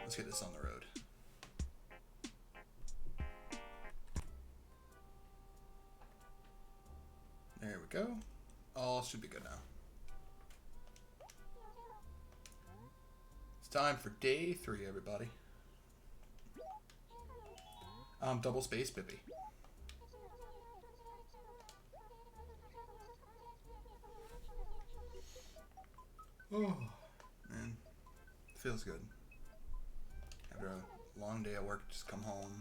Let's get this on the road. There we go. All should be good now. It's time for day 3, everybody. Double space Bippy. Oh, man. Feels good. After a long day at work, just come home,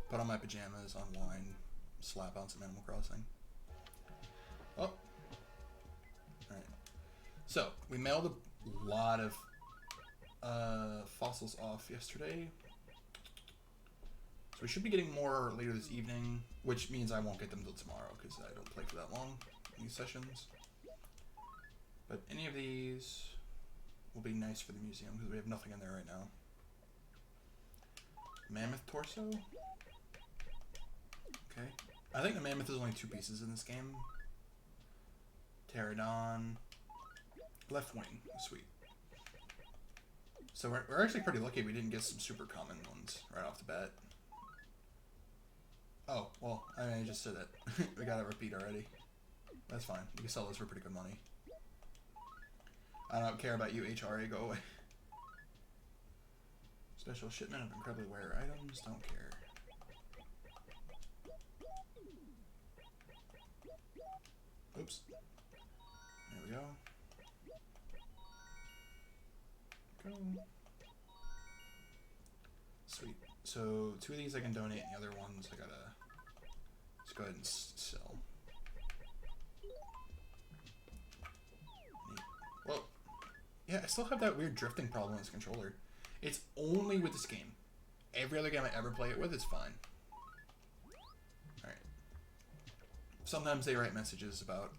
put on my pajamas, unwind, slap on some Animal Crossing. Oh. Alright. So, we mailed a lot of fossils off yesterday. So we should be getting more later this evening, which means I won't get them till tomorrow because I don't play for that long in these sessions. But any of these will be nice for the museum because we have nothing in there right now. Mammoth torso? Okay. I think the mammoth is only 2 pieces in this game. Pterodon. Left wing. Sweet. So we're actually pretty lucky we didn't get some super common ones right off the bat. Oh, well, I just said that. We got a repeat already. That's fine. You can sell those for pretty good money. I don't care about you, HRA. Go away. Special shipment of incredibly rare items. Don't care. Oops. There we go. Go. Sweet. So 2 of these I can donate, and the other ones I gotta just go ahead and sell. Neat. Well, yeah, I still have that weird drifting problem with this controller. It's only with this game. Every other game I ever play it with is fine. Alright. Sometimes they write messages about,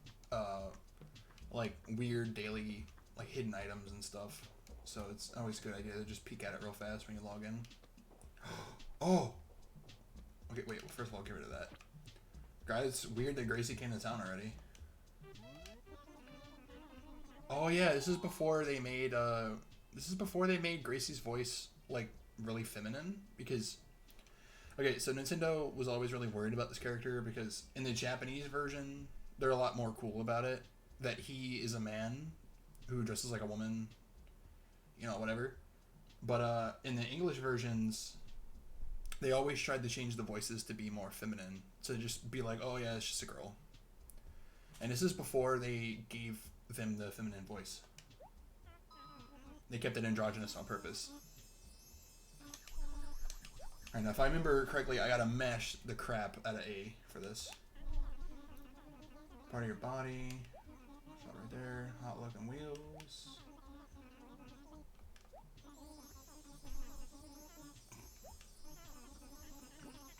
like, weird daily, like, hidden items and stuff. So it's always a good idea to just peek at it real fast when you log in. Oh! Okay, wait, well, first of all, get rid of that. Guys, it's weird that Gracie came to town already. Oh yeah, this is before they made Gracie's voice, like, really feminine, because... Okay, so Nintendo was always really worried about this character, because in the Japanese version, they're a lot more cool about it, that he is a man who dresses like a woman, you know, whatever. But in the English versions, they always tried to change the voices to be more feminine, to just be like, oh yeah, it's just a girl. And this is before they gave them the feminine voice. They kept it androgynous on purpose. Alright, now if I remember correctly, I gotta mash the crap out of A for this. Part of your body. Shot right there. Hot looking wheels.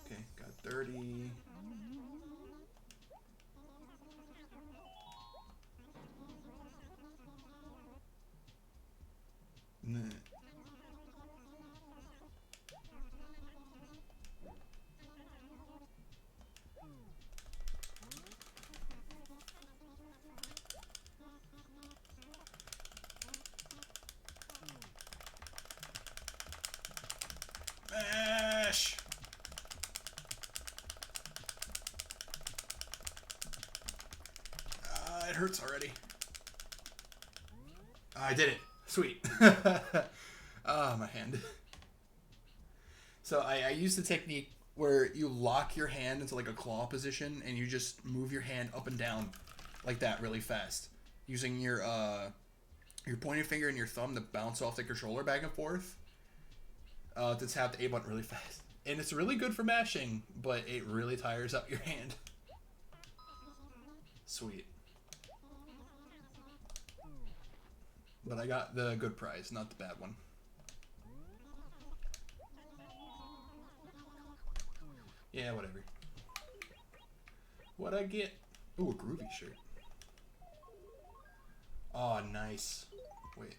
Okay, got 30. Nah. Mash! It hurts already. I did it. Sweet. Oh, my hand. So I use the technique where you lock your hand into like a claw position and you just move your hand up and down like that really fast, using your pointing finger and your thumb to bounce off the controller back and forth to tap the A button really fast. And it's really good for mashing, but it really tires up your hand. Sweet. But I got the good prize, not the bad one. Yeah, whatever. What'd I get? Ooh, a groovy shirt. Oh, nice. Wait.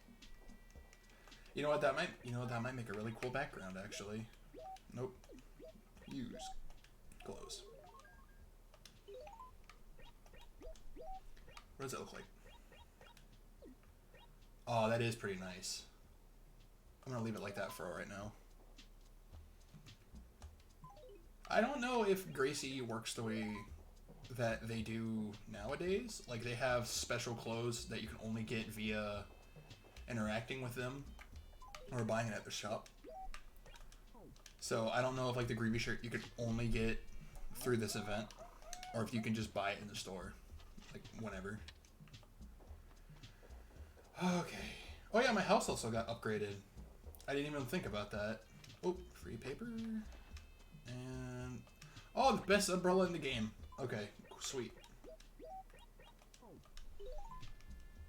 You know what that might make a really cool background actually. Nope. Use close. What does that look like? Oh, that is pretty nice. I'm gonna leave it like that for right now. I don't know if Gracie works the way that they do nowadays. Like, they have special clothes that you can only get via interacting with them or buying it at their shop. So I don't know if, like, the Greavy shirt you could only get through this event, or if you can just buy it in the store, like, whenever. Okay. Oh yeah, my house also got upgraded. I didn't even think about that. Oh, free paper. And... oh, the best umbrella in the game. Okay, sweet.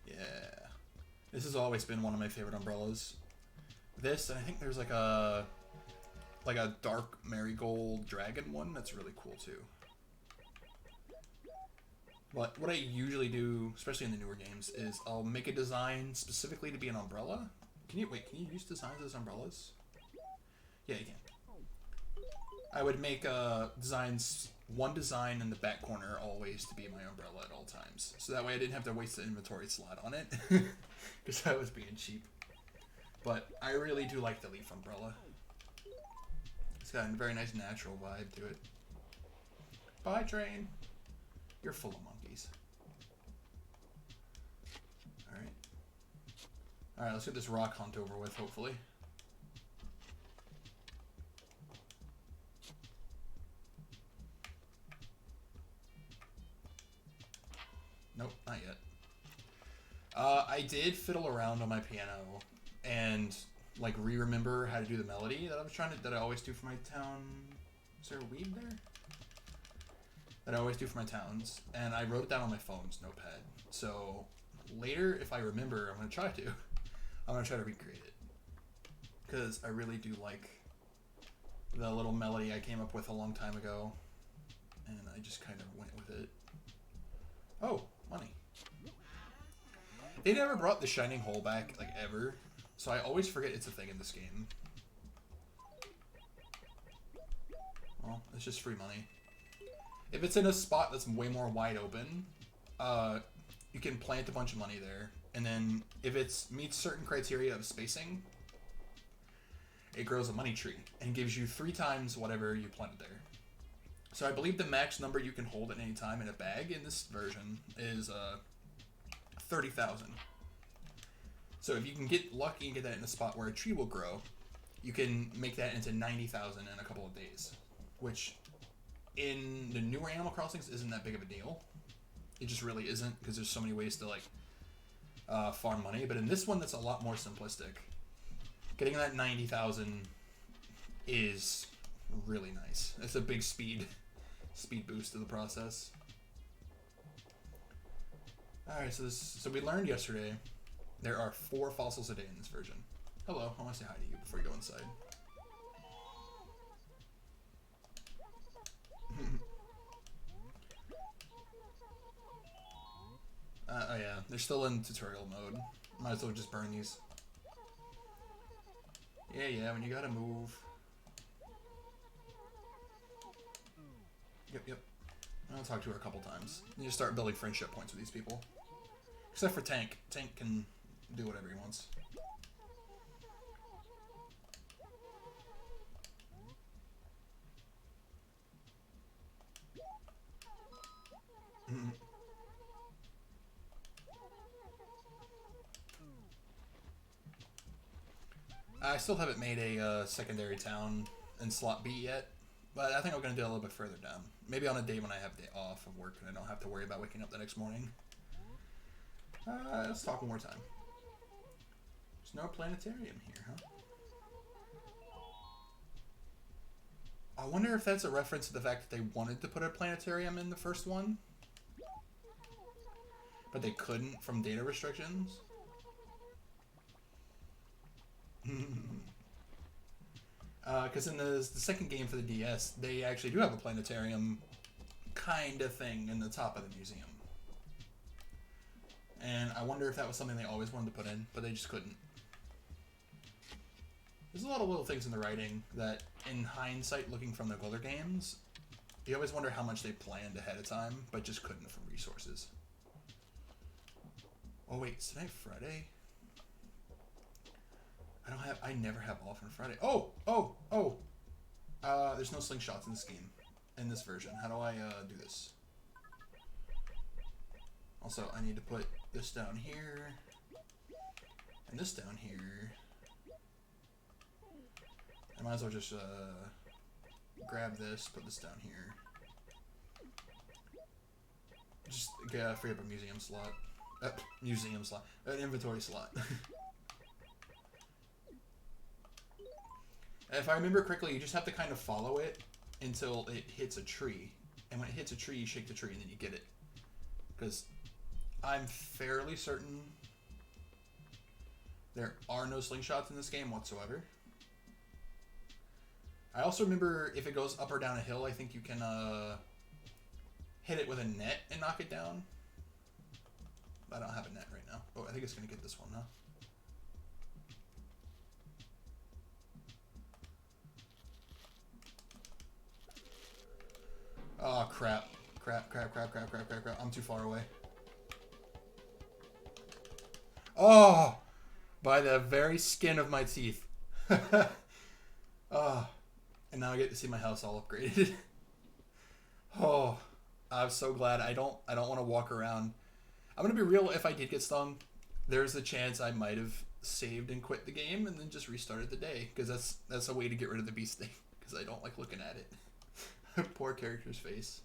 Yeah. This has always been one of my favorite umbrellas. This, and I think there's like a dark marigold dragon one that's really cool too. But what I usually do, especially in the newer games, is I'll make a design specifically to be an umbrella. Can you use designs as umbrellas? Yeah, you can. I would make one design in the back corner always to be my umbrella at all times. So that way I didn't have to waste the inventory slot on it. Because I was being cheap. But I really do like the leaf umbrella. It's got a very nice natural vibe to it. Bye, train. You're full of monkeys. Alright. Alright, let's get this rock hunt over with, hopefully. Nope, not yet. I did fiddle around on my piano and like remember how to do the melody that I always do for my town. Is there a weed there? That I always do for my towns, and I wrote it down on my phone's notepad. So later, if I remember, I'm gonna try to recreate it because I really do like the little melody I came up with a long time ago, and I just kind of went with it. Oh, money. They never brought the shining hole back, like, ever. So I always forget it's a thing in this game. Well, it's just free money. If it's in a spot that's way more wide open, you can plant a bunch of money there. And then if it meets certain criteria of spacing, it grows a money tree and gives you 3 times whatever you planted there. So I believe the max number you can hold at any time in a bag in this version is 30,000. So if you can get lucky and get that in a spot where a tree will grow, you can make that into 90,000 in a couple of days, which in the newer Animal Crossings isn't that big of a deal. It just really isn't, because there's so many ways to like farm money. But in this one, that's a lot more simplistic. Getting that 90,000 is really nice. It's a big speed boost to the process. Alright, so we learned yesterday there are 4 fossils a day in this version. Hello, I want to say hi to you before you go inside. Oh yeah, they're still in tutorial mode. Might as well just burn these. Yeah, when you gotta move. Yep. I'll talk to her a couple times. You just start building friendship points with these people. Except for Tank. Tank can do whatever he wants. I still haven't made a secondary town in slot B yet, but I think I'm going to do it a little bit further down. Maybe on a day when I have day off of work and I don't have to worry about waking up the next morning. Let's talk one more time. There's no planetarium here, huh? I wonder if that's a reference to the fact that they wanted to put a planetarium in the first one, but they couldn't from data restrictions. Because in the second game for the DS, they actually do have a planetarium kind of thing in the top of the museum. And I wonder if that was something they always wanted to put in, but they just couldn't. There's a lot of little things in the writing that, in hindsight, looking from the other games, you always wonder how much they planned ahead of time, but just couldn't from resources. Oh wait, is tonight Friday? I never have off on Friday. There's no slingshots in this game, in this version. How do I do this? Also, I need to put this down here, and this down here. I might as well just grab this, put this down here. Just free up a museum slot. An inventory slot. If I remember correctly, you just have to kind of follow it until it hits a tree. And when it hits a tree, you shake the tree and then you get it. Because I'm fairly certain there are no slingshots in this game whatsoever. I also remember if it goes up or down a hill, I think you can hit it with a net and knock it down. I don't have a net right now. Oh, I think it's going to get this one now. Oh, crap. Crap. I'm too far away. Oh! By the very skin of my teeth. Oh. And now I get to see my house all upgraded. Oh. I'm so glad. I don't want to walk around. I'm going to be real, if I did get stung, there's a chance I might have saved and quit the game and then just restarted the day. Because that's a way to get rid of the bee sting. Because I don't like looking at it. Poor character's face.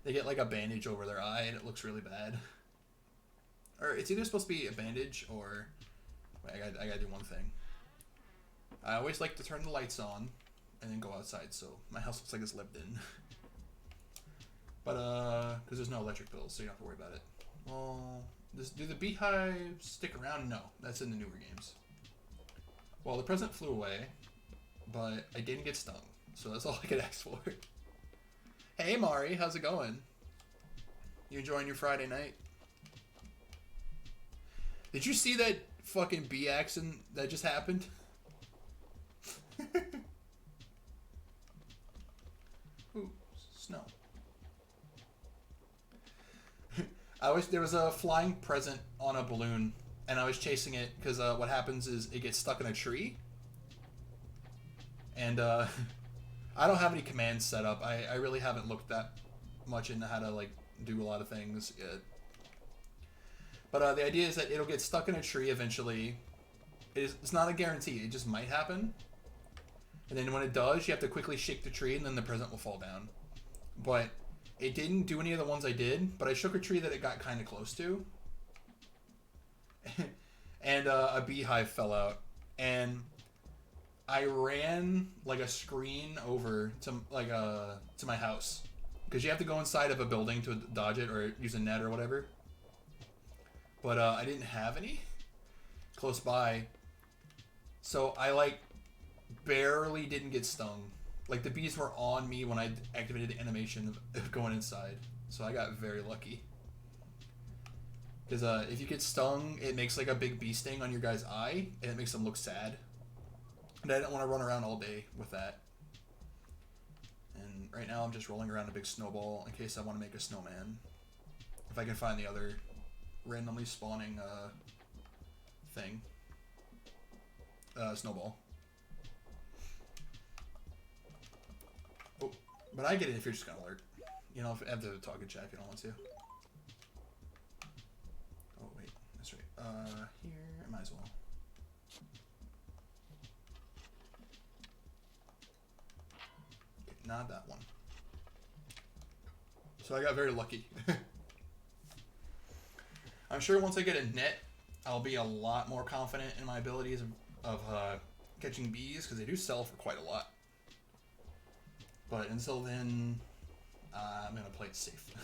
They get like a bandage over their eye and it looks really bad. Or it's either supposed to be a bandage or... Wait, I gotta do one thing. I always like to turn the lights on and then go outside so my house looks like it's lived in. But, because there's no electric bills, so you don't have to worry about it. Well, do the beehives stick around? No, that's in the newer games. Well, the present flew away, but I didn't get stung. So that's all I could ask for. Hey, Mari, how's it going? You enjoying your Friday night? Did you see that fucking bee accident that just happened? Ooh, snow. There was a flying present on a balloon, and I was chasing it because what happens is it gets stuck in a tree. And, I don't have any commands set up. I really haven't looked that much into how to, like, do a lot of things yet. But the idea is that it'll get stuck in a tree eventually. It's not a guarantee. It just might happen. And then when it does, you have to quickly shake the tree, and then the present will fall down. But it didn't do any of the ones I did, but I shook a tree that it got kind of close to. And a beehive fell out. And I ran like a screen over to to my house, because you have to go inside of a building to dodge it or use a net or whatever. But I didn't have any close by, so I like barely didn't get stung. Like the bees were on me when I activated the animation of going inside, so I got very lucky. Because if you get stung, it makes like a big bee sting on your guy's eye, and it makes them look sad. And I don't want to run around all day with that. And right now I'm just rolling around a big snowball in case I want to make a snowman. If I can find the other randomly spawning thing. Snowball. Oh, but I get it if you're just gonna alert. You know, if I have to talk in chat if you don't want to. Oh wait, that's right. Here, I might as well. Not that one. So I got very lucky. I'm sure once I get a net, I'll be a lot more confident in my abilities of catching bees, because they do sell for quite a lot. But until then, I'm going to play it safe.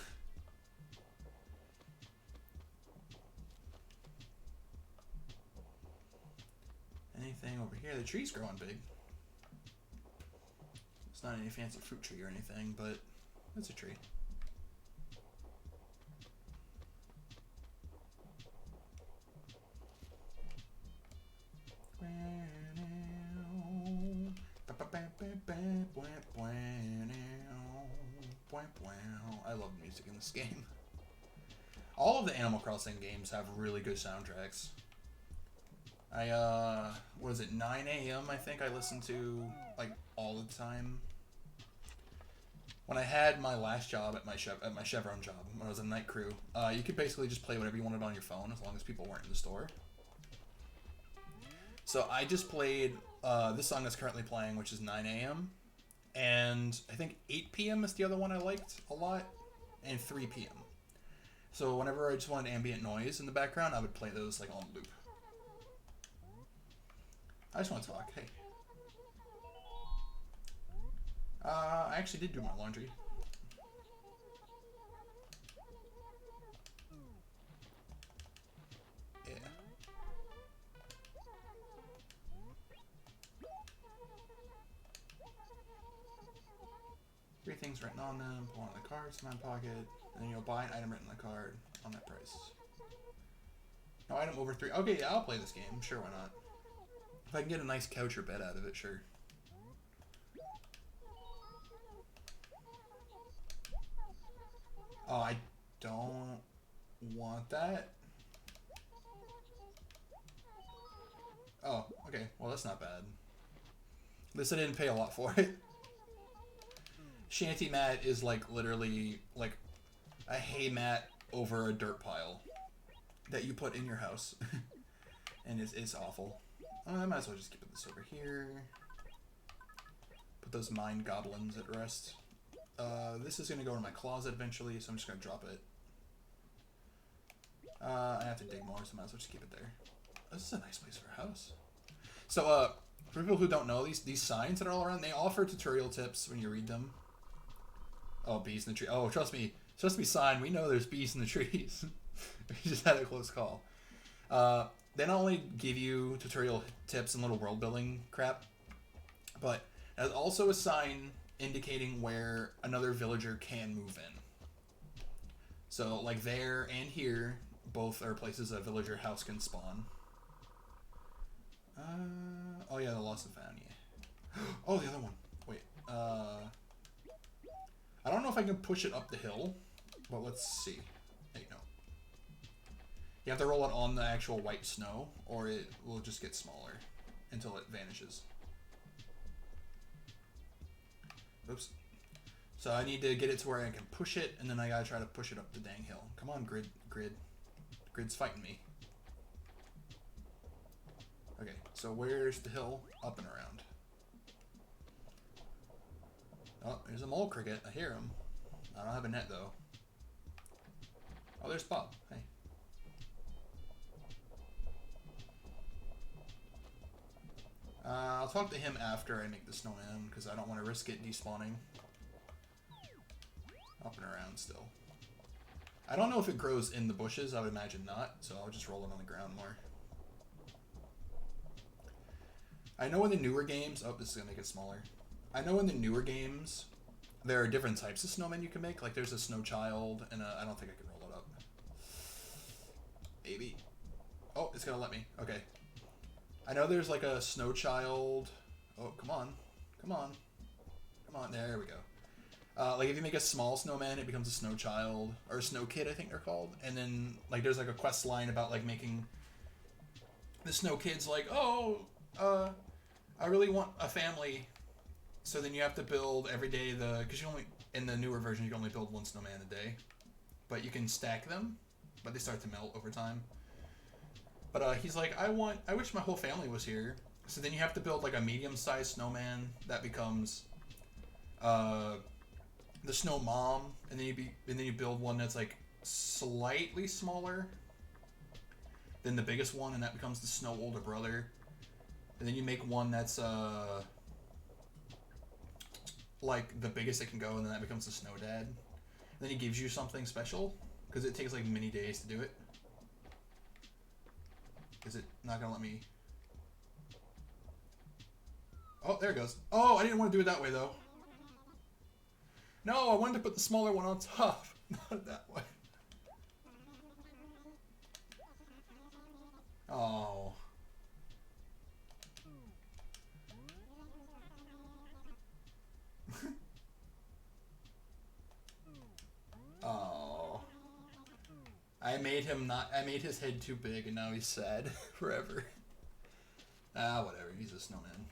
Anything over here? The tree's growing big. It's not any fancy fruit tree or anything, but it's a tree. I love music in this game. All of the Animal Crossing games have really good soundtracks. I, what is it, 9 a.m. I think I listen to, like, all the time. When I had my last job at my Chevron job, when I was a night crew, you could basically just play whatever you wanted on your phone as long as people weren't in the store. So I just played this song that's currently playing, which is 9 a.m. And I think 8 p.m. is the other one I liked a lot, and 3 p.m. So whenever I just wanted ambient noise in the background, I would play those like on loop. I just want to talk. Hey. I actually did do my laundry. Yeah. Three things written on them. Pull one of the cards from my pocket. And then you'll buy an item written on the card on that price. No item over 3. Okay, yeah, I'll play this game. Sure, why not? If I can get a nice couch or bed out of it, sure. Oh, I don't want that. Oh, okay. Well, that's not bad. At least I didn't pay a lot for it. Shanty mat is like literally like a hay mat over a dirt pile that you put in your house. And it's awful. I might as well just keep this over here. Put those mind goblins at rest. This is going to go in my closet eventually, so I'm just going to drop it. I have to dig more, so I might as well just keep it there. This is a nice place for a house. So, for people who don't know, these signs that are all around, they offer tutorial tips when you read them. Oh, bees in the tree. Oh, trust me, sign, we know there's bees in the trees. We just had a close call. They not only give you tutorial tips and little world building crap, but there's also a sign indicating where another villager can move in. So, like there and here, both are places a villager house can spawn. Oh yeah, the lost and found, yeah. Oh, the other one. Wait, I don't know if I can push it up the hill, but let's see. Hey, no. You have to roll it on the actual white snow, or it will just get smaller until it vanishes. Oops. So I need to get it to where I can push it, and then I gotta try to push it up the dang hill. Come on, grid. Grid's fighting me. Okay, so where's the hill? Up and around. Oh, there's a mole cricket. I hear him. I don't have a net, though. Oh, there's Bob. Hey. I'll talk to him after I make the snowman, because I don't want to risk it despawning. Up and around still. I don't know if it grows in the bushes. I would imagine not, so I'll just roll it on the ground more. I know in the newer games... Oh, this is going to make it smaller. I know in the newer games, there are different types of snowmen you can make. Like, there's a snow child, and I don't think I can roll it up. Maybe. Oh, it's going to let me. Okay. I know there's, like, a snow child. Oh, come on. Come on. Come on. There we go. Like, if you make a small snowman, it becomes a snow child. Or a snow kid, I think they're called. And then, like, there's, like, a quest line about, like, making... The snow kid's like, oh, I really want a family... So then you have to build every day because you only, in the newer version, you can only build one snowman a day. But you can stack them, but they start to melt over time. But he's like, I wish my whole family was here. So then you have to build like a medium-sized snowman that becomes the snow mom, and then you build one that's like slightly smaller than the biggest one, and that becomes the snow older brother. And then you make one that's like the biggest it can go, and then that becomes the snow dad. And then he gives you something special because it takes like many days to do it. Is it not gonna let me? Oh, there it goes. Oh, I didn't want to do it that way though. No, I wanted to put the smaller one on top, not that way. Oh. Oh. I made his head too big and now he's sad forever. Ah, whatever. He's a snowman.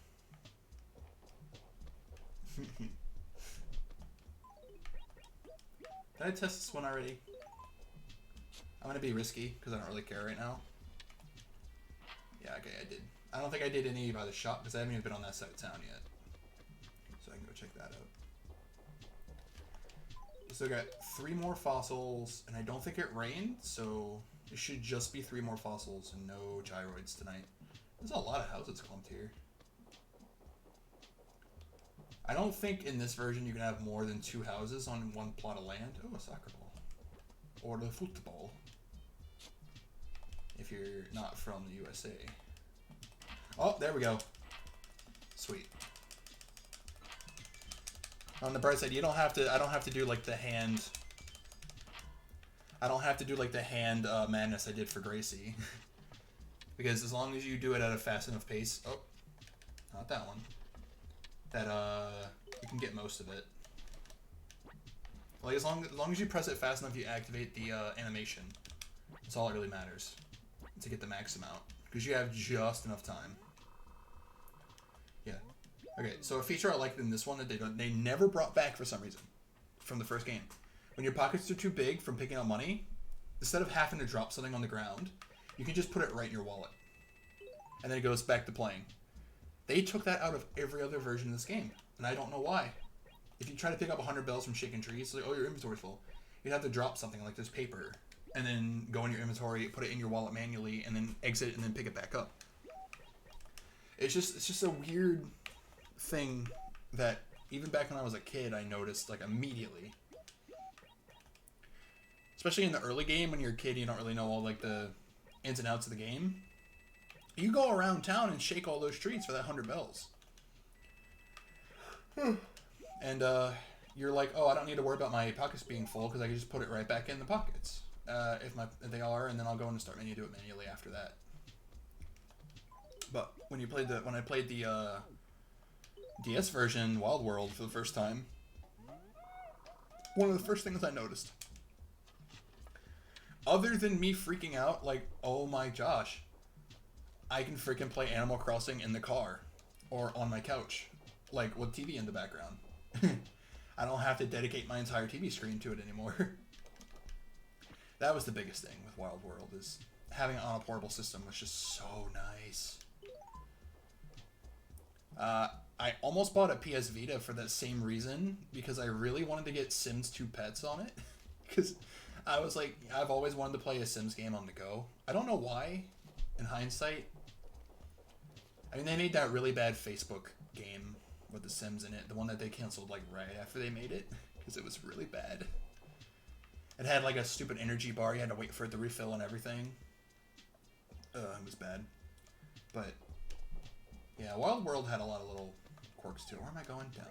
Did I test this one already? I'm gonna be risky because I don't really care right now. Yeah, okay, I did. I don't think I did any by the shop because I haven't even been on that side of town yet. So I can go check that out. So I got 3 more fossils, and I don't think it rained, so it should just be 3 more fossils and no gyroids tonight. There's a lot of houses clumped here. I don't think in this version you can have more than 2 houses on one plot of land. Oh, a soccer ball. Or the football. If you're not from the USA. Oh, there we go. Sweet. On the bright side, you don't have to. I don't have to do like the hand. I don't have to do like the hand madness I did for Gracie, because as long as you do it at a fast enough pace. Oh, not that one. That you can get most of it. Like as long as you press it fast enough, you activate the animation. That's all that really matters to get the max amount, because you have just enough time. Yeah. Okay, so a feature I liked in this one that they never brought back for some reason from the first game. When your pockets are too big from picking up money, instead of having to drop something on the ground, you can just put it right in your wallet. And then it goes back to playing. They took that out of every other version of this game, and I don't know why. If you try to pick up 100 bells from shaking trees, it's like, oh, your inventory's full. You'd have to drop something like this paper, and then go in your inventory, put it in your wallet manually, and then exit and then pick it back up. It's just a weird thing that even back when I was a kid I noticed like immediately. Especially in the early game when you're a kid, you don't really know all like the ins and outs of the game. You go around town and shake all those trees for that 100 bells. And you're like, oh, I don't need to worry about my pockets being full because I can just put it right back in the pockets. If they are, and then I'll go in and start menu do it manually after that. But when I played the DS version Wild World for the first time, one of the first things I noticed, other than me freaking out, like, oh my gosh, I can freaking play Animal Crossing in the car or on my couch, like with TV in the background. I don't have to dedicate my entire TV screen to it anymore. That was the biggest thing with Wild World, is having it on a portable system was just so nice. I almost bought a PS Vita for that same reason, because I really wanted to get Sims 2 Pets on it. Because I was like, I've always wanted to play a Sims game on the go. I don't know why, in hindsight. I mean, they made that really bad Facebook game with the Sims in it. The one that they canceled like right after they made it, because it was really bad. It had like a stupid energy bar. You had to wait for it to refill and everything. It was bad. But yeah, Wild World had a lot of little quirks too. Where am I going? Down.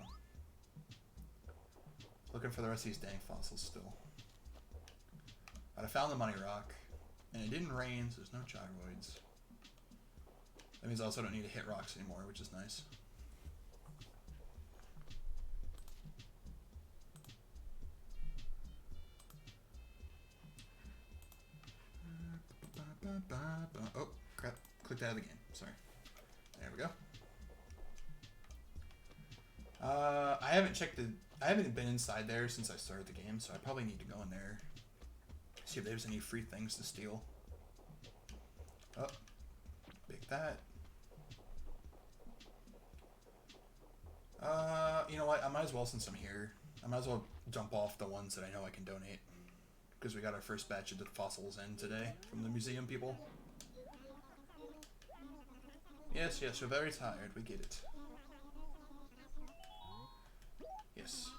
Looking for the rest of these dang fossils still. But I found the money rock, and it didn't rain, so there's no gyroids. That means I also don't need to hit rocks anymore, which is nice. Oh, crap. Clicked out of the game. Sorry. There we go. I haven't been inside there since I started the game, so I probably need to go in there. See if there's any free things to steal. Oh. Big that. You know what? I might as well, since I'm here, I might as well jump off the ones that I know I can donate. Because we got our first batch of the fossils in today from the museum people. Yes, yes, you're very tired. We get it. Yes.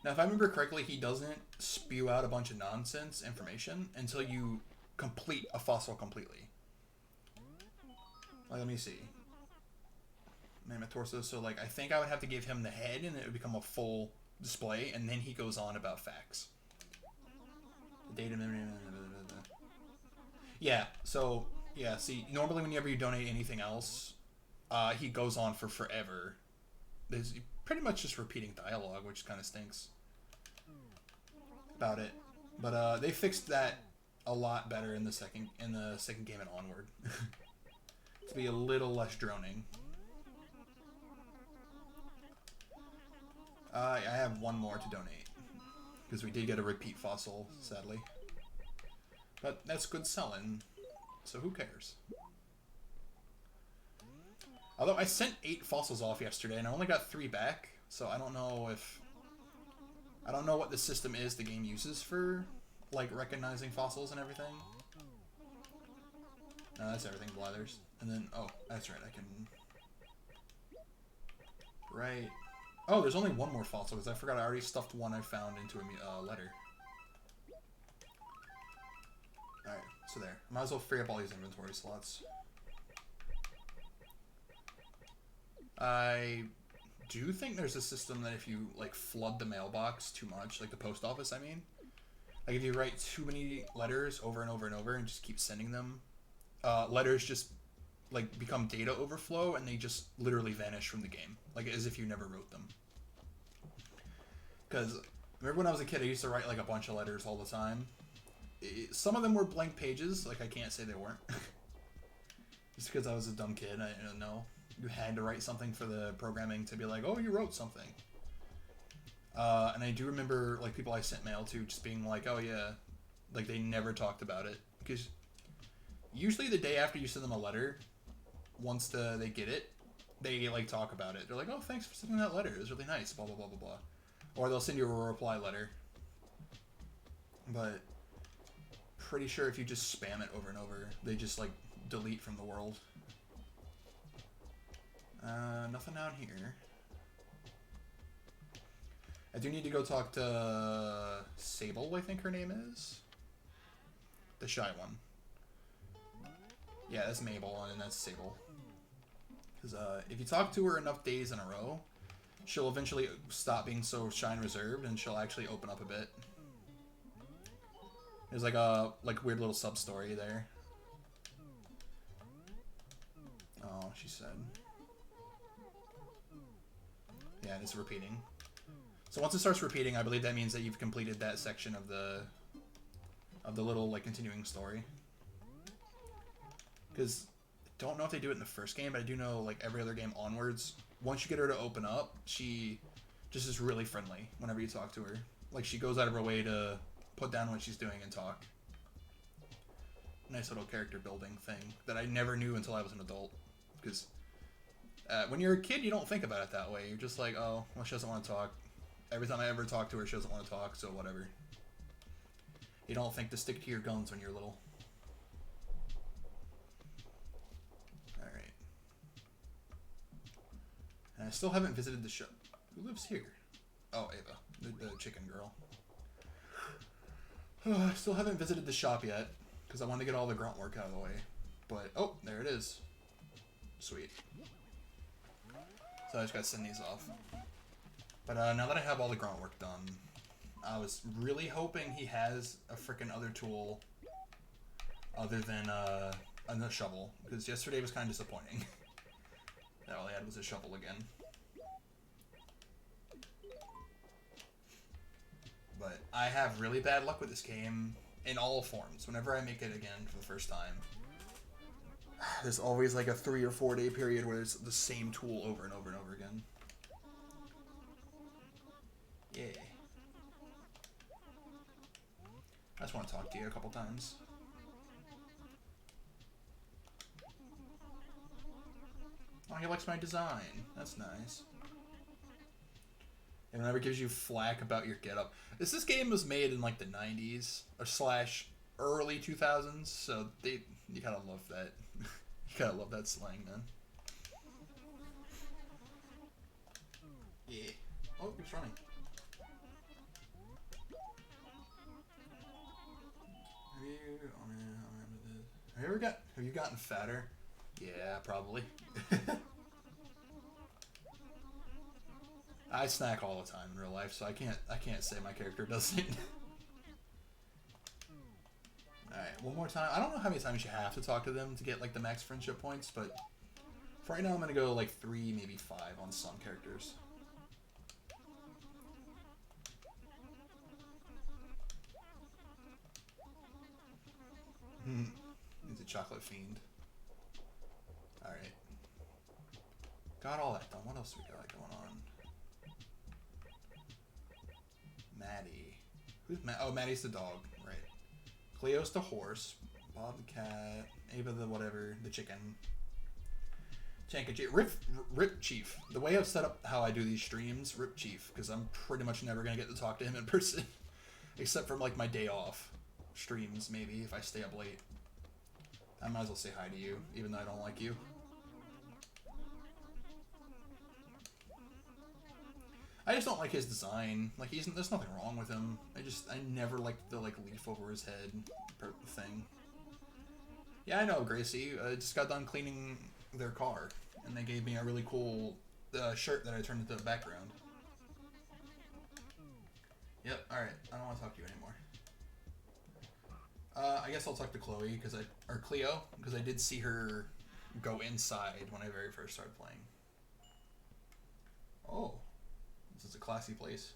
Now, if I remember correctly, he doesn't spew out a bunch of nonsense information until you complete a fossil completely. Like, let me see. Mammoth torso. So, like, I think I would have to give him the head, and it would become a full display, and then he goes on about facts. The data. Yeah. So, yeah. See, normally whenever you donate anything else, he goes on for forever. There's pretty much just repeating dialogue, which kind of stinks about it. But they fixed that a lot better in the second game and onward. To be a little less droning. I have one more to donate because we did get a repeat fossil, sadly. But that's good selling, so who cares? Although I sent 8 fossils off yesterday and I only got 3 back, so I don't know what the system is the game uses for like recognizing fossils and everything. No, that's everything blathers. And then oh, that's right, I can right. Oh, there's only one more fossil because I forgot I already stuffed one I found into a letter. Alright, so there. I might as well free up all these inventory slots. I do think there's a system that if you, like, flood the mailbox too much, like the post office, I mean. Like, if you write too many letters over and over and over and just keep sending them, letters just, like, become data overflow and they just literally vanish from the game. Like, as if you never wrote them. Because, remember when I was a kid, I used to write, like, a bunch of letters all the time. Some of them were blank pages. Like, I can't say they weren't. Just because I was a dumb kid, I don't know. You had to write something for the programming to be like, oh, you wrote something. And I do remember, like, people I sent mail to just being like, oh, yeah. Like, they never talked about it. Because usually the day after you send them a letter, once they get it, they, like, talk about it. They're like, oh, thanks for sending that letter. It was really nice, blah, blah, blah, blah, blah. Or they'll send you a reply letter. But pretty sure if you just spam it over and over, they just, like, delete from the world. Nothing down here. I do need to go talk to Sable, I think her name is. The shy one. Yeah, that's Mabel, and that's Sable. Because if you talk to her enough days in a row, she'll eventually stop being so shy and reserved, and she'll actually open up a bit. There's like a weird little sub-story there. Oh, she said. Yeah, and it's repeating. So once it starts repeating, I believe that means that you've completed that section of the little, like, continuing story. Because I don't know if they do it in the first game, but I do know, like, every other game onwards, once you get her to open up, she just is really friendly whenever you talk to her. Like, she goes out of her way to put down what she's doing and talk. Nice little character building thing that I never knew until I was an adult. Because when you're a kid, you don't think about it that way. You're just like, oh, well, she doesn't want to talk. Every time I ever talk to her, she doesn't want to talk, so whatever. You don't think to stick to your guns when you're little. Alright. And I still haven't visited the shop. Who lives here? Oh, Ava. The chicken girl. I still haven't visited the shop yet, because I want to get all the grunt work out of the way. But, oh, there it is. Sweet. So I just gotta send these off. But now that I have all the grunt work done, I was really hoping he has a frickin' other tool other than a shovel, because yesterday was kind of disappointing. That all he had was a shovel again. But I have really bad luck with this game in all forms. Whenever I make it again for the first time, there's always like a 3 or 4 day period where it's the same tool over and over and over again. Yeah. I just want to talk to you a couple times. Oh, he likes my design. That's nice. And whenever gives you flack about your getup. This game was made in like the 90s or slash early 2000s, so you gotta love that. You gotta love that slang, man. Yeah. Oh, he's running. Have you gotten fatter? Yeah, probably. I snack all the time in real life, so I can't say my character doesn't. Alright, one more time. I don't know how many times you have to talk to them to get like the max friendship points, but for right now I'm gonna go like 3, maybe 5 on some characters. He's a chocolate fiend. Alright. Got all that done. What else we got going on? Maddie. Who's Maddie? Oh, Maddie's the dog. Right. Cleo's the horse. Bob the cat. Ava the whatever. The chicken. Chanka Chief. Rip Chief. The way I've set up how I do these streams, Rip Chief, because I'm pretty much never going to get to talk to him in person. Except for, like, my day off streams, maybe, if I stay up late. I might as well say hi to you, even though I don't like you. I just don't like his design. Like, there's nothing wrong with him. I never liked the, like, leaf over his head thing. Yeah, I know, Gracie. I just got done cleaning their car, and they gave me a really cool shirt that I turned into the background. Yep, alright. I don't want to talk to you anymore. I guess I'll talk to Chloe, or Cleo, because I did see her go inside when I very first started playing. Oh. This is a classy place.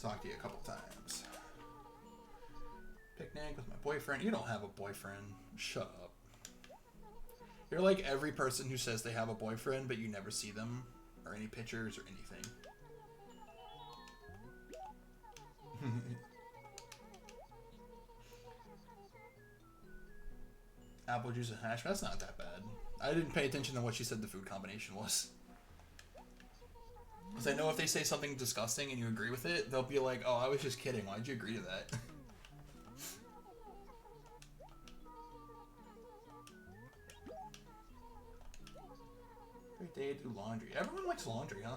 Talked to you a couple times. Picnic with my boyfriend. You don't have a boyfriend. Shut up. You're like every person who says they have a boyfriend, but you never see them, or any pictures, or anything. Apple juice and hash. That's not that bad. I didn't pay attention to what she said the food combination was. Because I know if they say something disgusting and you agree with it, they'll be like, oh, I was just kidding. Why'd you agree to that? Great day to do laundry. Everyone likes laundry, huh?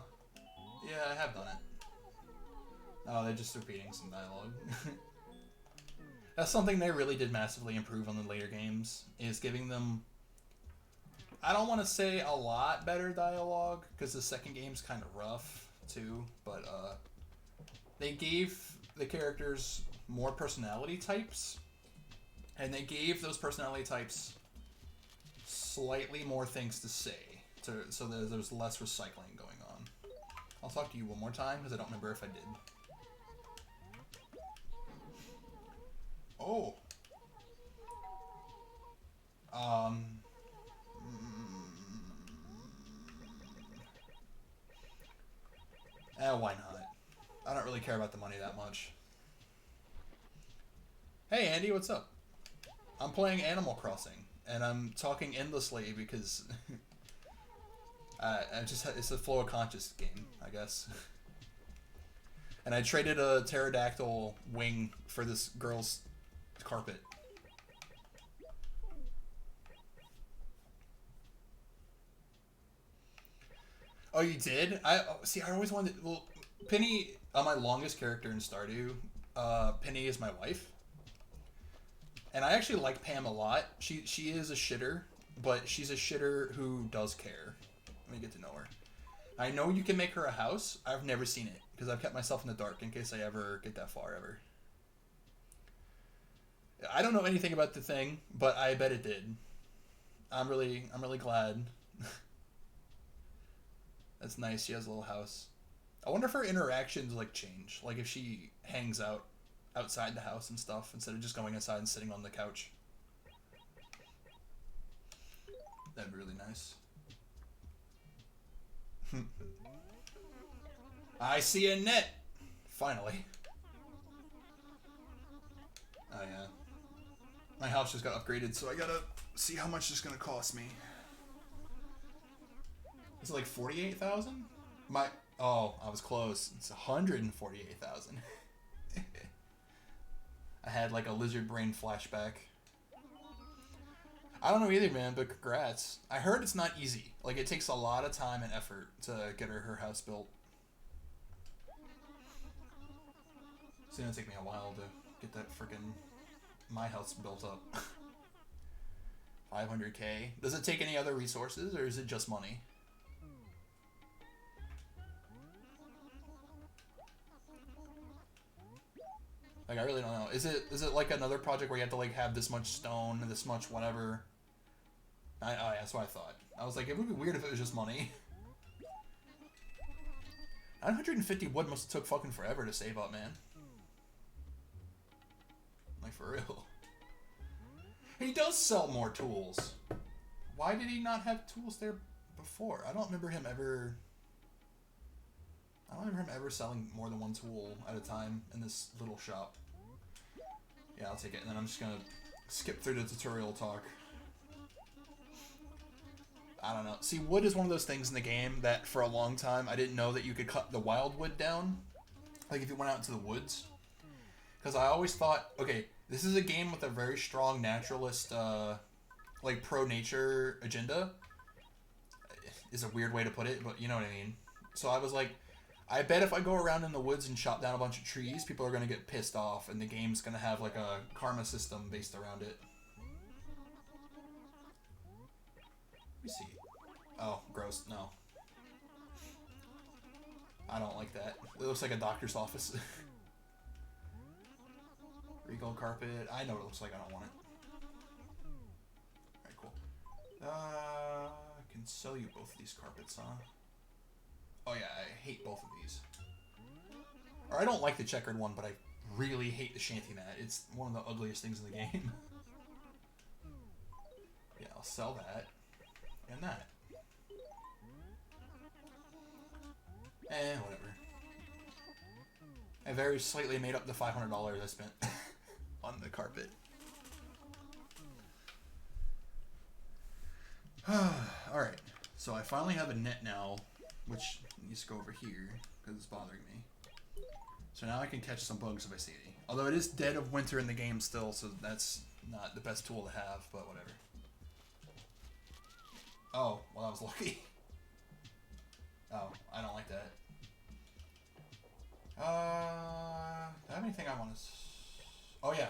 Yeah, I have done it. Oh, they're just repeating some dialogue. That's something they really did massively improve on the later games, is giving them, I don't want to say a lot better dialogue, because the second game's kind of rough, too, but they gave the characters more personality types, and they gave those personality types slightly more things to say, so that there's less recycling going on. I'll talk to you one more time, because I don't remember if I did. Oh. Why not? I don't really care about the money that much. Hey, Andy, what's up? I'm playing Animal Crossing, and I'm talking endlessly because it's a flow of conscious game, I guess. And I traded a pterodactyl wing for this girl's carpet. Oh, you did? I always wanted. Well, Penny, my longest character in Stardew, Penny is my wife, and I actually like Pam a lot. She is a shitter, but she's a shitter who does care. Let me get to know her. I know you can make her a house. I've never seen it because I've kept myself in the dark in case I ever get that far ever. I don't know anything about the thing, but I bet it did. I'm really glad. That's nice. She has a little house. I wonder if her interactions like change. Like if she hangs out outside the house and stuff instead of just going inside and sitting on the couch. That'd be really nice. I see a net. Finally. Oh yeah. My house just got upgraded, so I gotta see how much it's gonna cost me. Is it like 48,000? Oh, I was close. It's 148,000. I had like a lizard brain flashback. I don't know either, man, but congrats. I heard it's not easy. Like, it takes a lot of time and effort to get her house built. It's gonna take me a while to get that freaking my house built up. 500K. Does it take any other resources, or is it just money? Like, I really don't know. Is it like another project where you have to like have this much stone, this much whatever? Oh yeah, that's what I thought. I was like, it would be weird if it was just money. 950 wood must have took fucking forever to save up, man. Like, for real. He does sell more tools. Why did he not have tools there before? I don't remember him ever selling more than one tool at a time in this little shop. Yeah, I'll take it, and then I'm just gonna skip through the tutorial talk. I don't know. See, wood is one of those things in the game that for a long time I didn't know that you could cut the wild wood down. Like if you went out into the woods. Because I always thought, okay, this is a game with a very strong naturalist, like pro-nature agenda. Is a weird way to put it, but you know what I mean. So I was like, I bet if I go around in the woods and chop down a bunch of trees, people are going to get pissed off, and the game's going to have like a karma system based around it. Let me see. Oh, gross. No. I don't like that. It looks like a doctor's office. Regal carpet. I know what it looks like. I don't want it. Alright, cool. I can sell you both of these carpets, huh? Oh yeah, I hate both of these. Or I don't like the checkered one, but I really hate the shanty mat. It's one of the ugliest things in the game. Yeah, I'll sell that. And that. Whatever. I very slightly made up the $500 I spent on the carpet. Alright, so I finally have a net now, which needs to go over here, because it's bothering me. So now I can catch some bugs if I see any. Although it is dead of winter in the game still, so that's not the best tool to have, but whatever. Oh, well that was lucky. Oh, I don't like that. Do I have anything I want to... Oh yeah,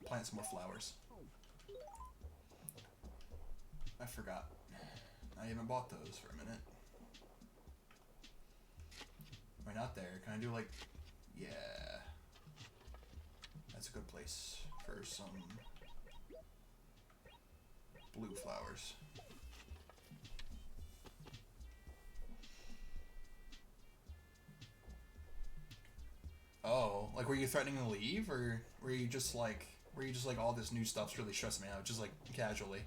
plant some more flowers. I forgot. I haven't bought those for a minute. Am I not there? Can I do like... Yeah. That's a good place for some blue flowers. Oh, like were you threatening to leave, or were you just like all this new stuff's really stressing me out, just like casually?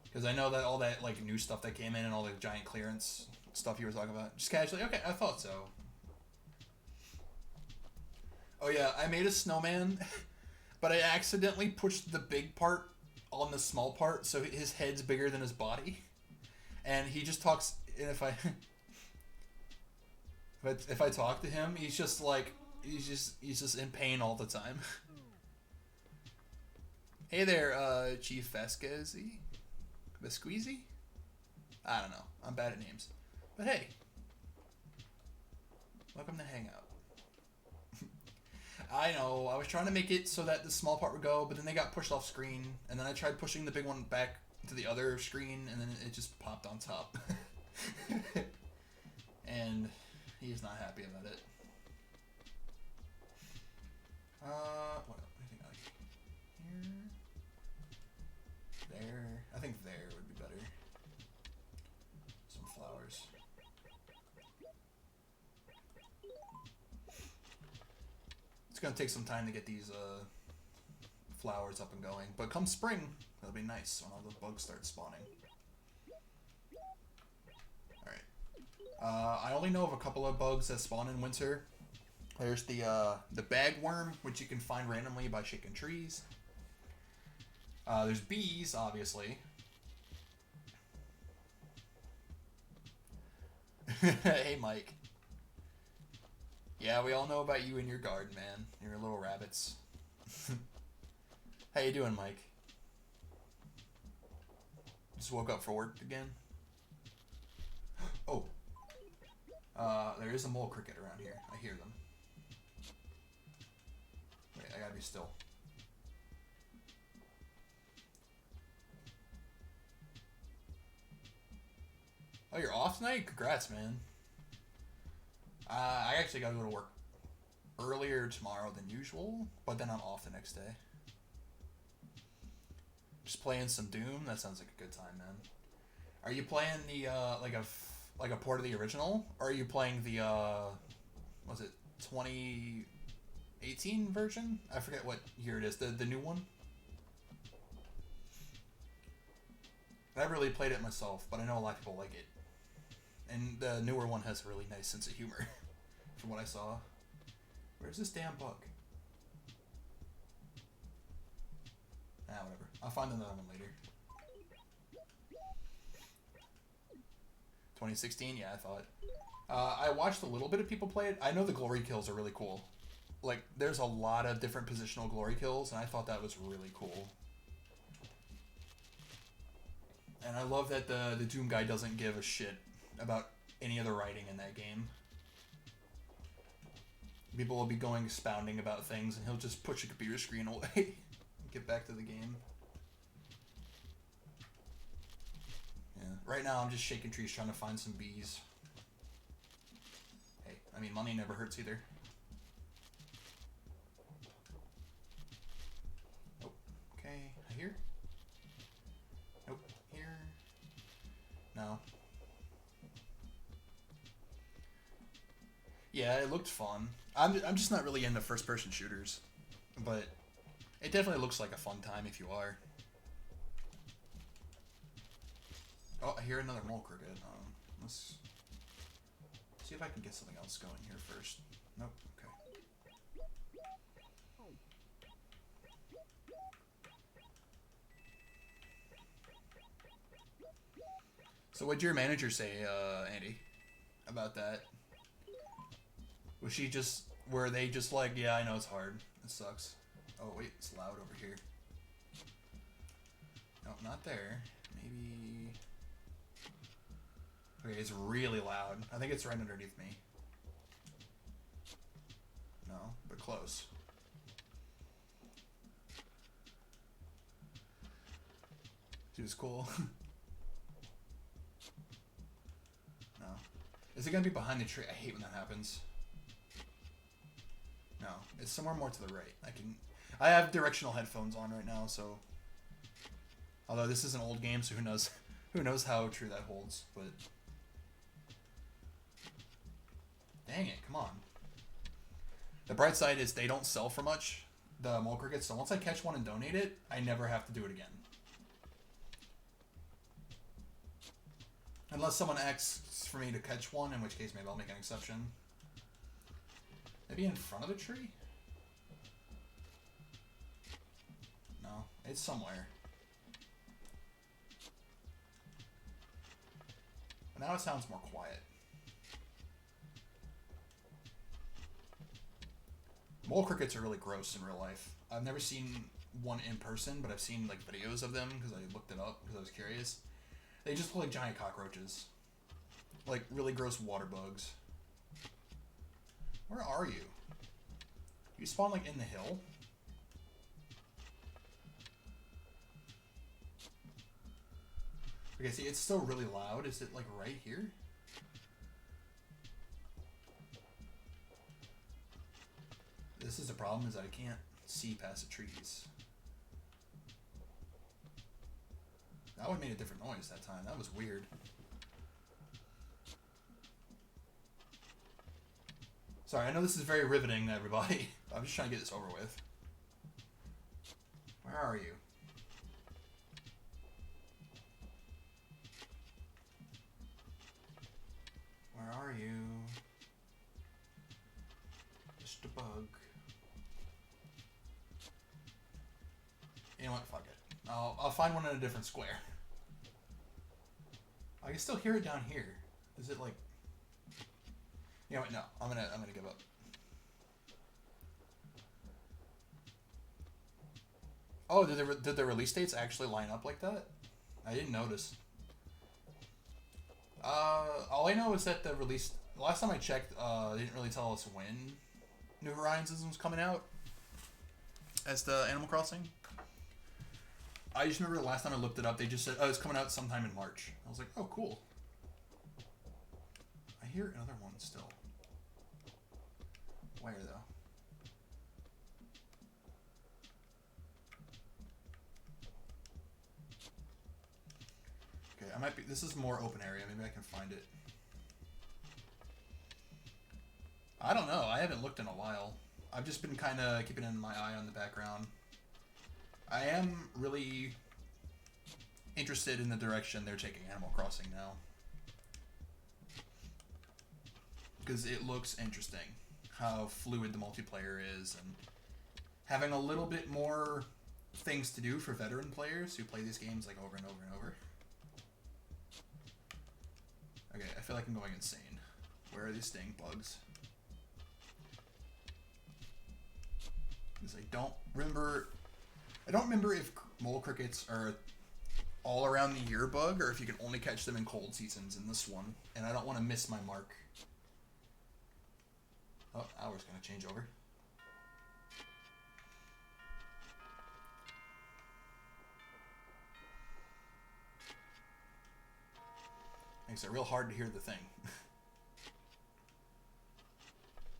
Because I know that all that like new stuff that came in and all the giant clearance stuff you were talking about, just casually. Okay, I thought so. Oh yeah, I made a snowman, but I accidentally pushed the big part on the small part, so his head's bigger than his body, and he just talks. And if I talk to him, he's just like he's just in pain all the time. Hey there, Chief Vasquez-y? Vesqueezy? I don't know. I'm bad at names. But hey, welcome to Hangout. I know. I was trying to make it so that the small part would go, but then they got pushed off screen, and then I tried pushing the big one back to the other screen, and then it just popped on top. And he's not happy about it. What else? Anything like here? There. I think there would be better. Some flowers. It's gonna take some time to get these flowers up and going, but come spring, that'll be nice when all the bugs start spawning. Alright. I only know of a couple of bugs that spawn in winter. There's the bagworm, which you can find randomly by shaking trees. There's bees, obviously. Hey, Mike. Yeah, we all know about you and your garden, man. Your little rabbits. How you doing, Mike? Just woke up for work again? Oh. There is a mole cricket around here. I hear them. Wait, I gotta be still. Oh, you're off tonight? Congrats, man. I actually gotta go to work earlier tomorrow than usual, but then I'm off the next day. Just playing some Doom. That sounds like a good time, man. Are you playing the like a port of the original, or are you playing the was it 2018 version? I forget what year it is. The new one. I never really played it myself, but I know a lot of people like it. And the newer one has a really nice sense of humor, from what I saw. Where's this damn bug? Ah, whatever. I'll find another one later. 2016? Yeah, I thought. I watched a little bit of people play it. I know the glory kills are really cool. Like, there's a lot of different positional glory kills, and I thought that was really cool. And I love that the Doom guy doesn't give a shit about any of the writing in that game. People will be going expounding about things, and he'll just push a computer screen away and get back to the game. Yeah. Right now, I'm just shaking trees trying to find some bees. Hey, I mean, money never hurts either. Nope. Okay, here? Nope. Here? No. Yeah, it looked fun. I'm just not really into first-person shooters, but it definitely looks like a fun time if you are. Oh, I hear another mole cricket. Let's see if I can get something else going here first. Nope. Okay. So what'd your manager say, Andy, about that? Was she just, were they just like, yeah, I know it's hard. It sucks. Oh, wait, it's loud over here. Nope, not there. Maybe... Okay, it's really loud. I think it's right underneath me. No, but close. She was cool. No. Is it gonna be behind the tree? I hate when that happens. No, it's somewhere more to the right. I have directional headphones on right now, so... Although this is an old game, so who knows how true that holds, but... Dang it, come on. The bright side is they don't sell for much, the mole crickets, so once I catch one and donate it, I never have to do it again. Unless someone asks for me to catch one, in which case maybe I'll make an exception. Maybe in front of the tree? No, it's somewhere. But now it sounds more quiet. Mole crickets are really gross in real life. I've never seen one in person, but I've seen like videos of them because I looked it up because I was curious. They just look like giant cockroaches. Like really gross water bugs. Where are you? You spawn like in the hill? Okay, see, it's still really loud. Is it like right here? This is the problem, is that I can't see past the trees. That one made a different noise that time. That was weird. Sorry, I know this is very riveting to everybody. I'm just trying to get this over with. Where are you? Where are you? Just a bug. You know what? Fuck it. I'll find one in a different square. I can still hear it down here. Is it like... You know what? No. I'm gonna give up. Oh, did the release dates actually line up like that? I didn't notice. All I know is that the release... Last time I checked, they didn't really tell us when New Horizons was coming out as the Animal Crossing. I just remember the last time I looked it up, they just said, oh, it's coming out sometime in March. I was like, oh, cool. I hear another one still. Where, though? Okay, might be. This is more open area. Maybe I can find it. I don't know. I haven't looked in a while. I've just been kind of keeping my eye on the background. I am really interested in the direction they're taking Animal Crossing now. Because it looks interesting how fluid the multiplayer is, and having a little bit more things to do for veteran players who play these games like over and over and over. Okay, I feel like I'm going insane. Where are these stink bugs? Because I don't remember if mole crickets are all around the year bug, or if you can only catch them in cold seasons in this one. And I don't want to miss my mark. Oh, hour's gonna change over. Makes it real hard to hear the thing.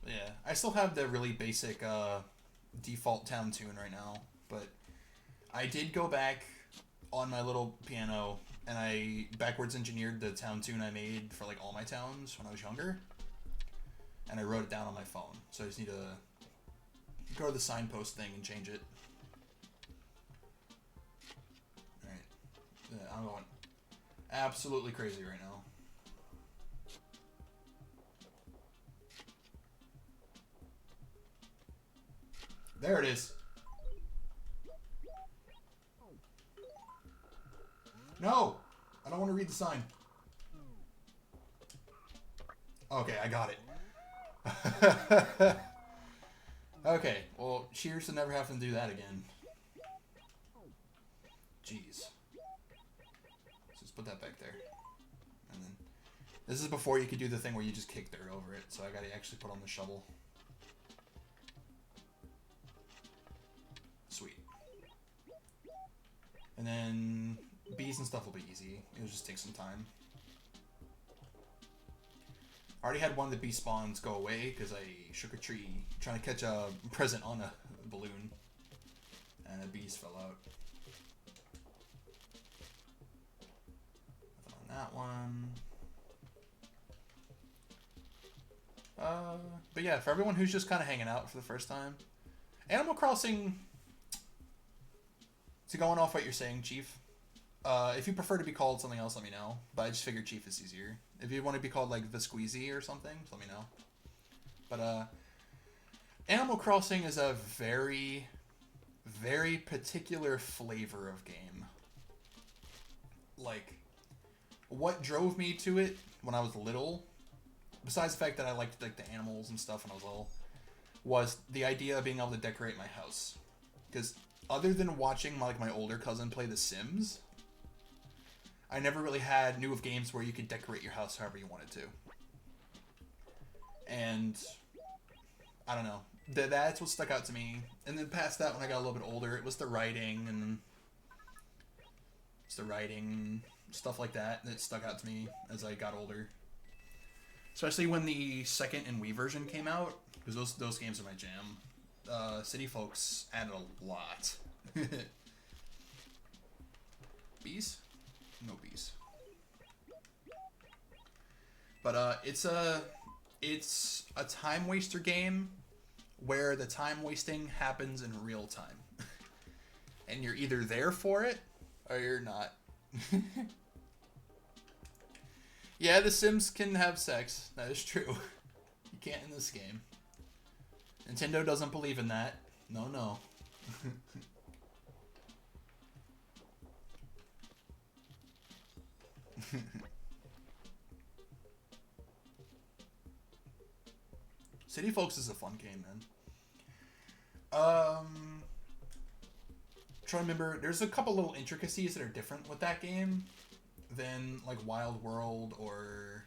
Yeah, I still have the really basic default town tune right now, but I did go back on my little piano and I backwards engineered the town tune I made for like all my towns when I was younger, and I wrote it down on my phone. So I just need to go to the signpost thing and change it. Alright. Yeah, I'm going absolutely crazy right now. There it is. No! I don't want to read the sign. Okay, I got it. Okay, well, cheers to never having to do that again. Jeez. Let's just put that back there. And then, this is before you could do the thing where you just kick dirt over it, so I gotta actually put on the shovel. Sweet. And then bees and stuff will be easy. It'll just take some time. I already had one of the bee spawns go away because I shook a tree trying to catch a present on a balloon, and the bees fell out. Nothing on that one. But yeah, for everyone who's just kind of hanging out for the first time, Animal Crossing, to going off what you're saying, Chief, if you prefer to be called something else, let me know. But I just figured Chief is easier. If you want to be called like the Squeezy or something, let me know. But Animal Crossing is a very, very particular flavor of game. Like, what drove me to it when I was little, besides the fact that I liked like the animals and stuff when I was little, was the idea of being able to decorate my house. Because other than watching my older cousin play The Sims, I never really knew of games where you could decorate your house however you wanted to. And I don't know. That's what stuck out to me. And then past that, when I got a little bit older, it was the writing and stuff like that stuck out to me as I got older. Especially when the second and Wii version came out, because those games are my jam. City Folks added a lot. Bees? No bees. But it's a time waster game where the time wasting happens in real time. And you're either there for it or you're not. Yeah, The Sims can have sex. That is true. You can't in this game. Nintendo doesn't believe in that. No, no. City Folks is a fun game, man. Trying to remember, there's a couple little intricacies that are different with that game than like Wild World, or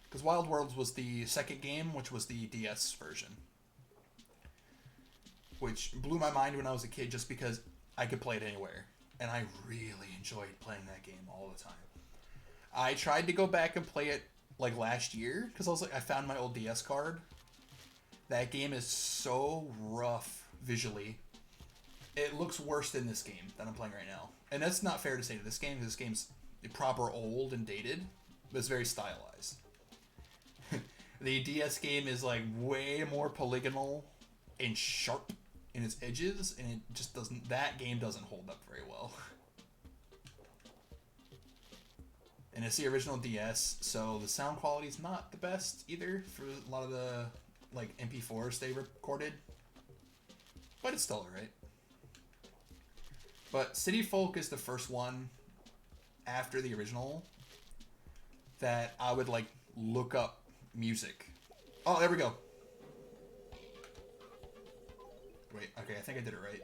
because Wild Worlds was the second game, which was the DS version, which blew my mind when I was a kid just because I could play it anywhere, and I really enjoyed playing that game all the time. I tried to go back and play it like last year because I was like, I found my old DS card. That game is so rough visually. It looks worse than this game that I'm playing right now. And that's not fair to say to this game, because this game's proper old and dated, but it's very stylized. The DS game is like way more polygonal and sharp in its edges, and it just doesn't. That game doesn't hold up very well. And it's the original DS, so the sound quality is not the best either for a lot of the like MP4s they recorded, but it's still alright. But City Folk is the first one after the original that I would like look up music. Oh, there we go. Wait, okay, I think I did it right.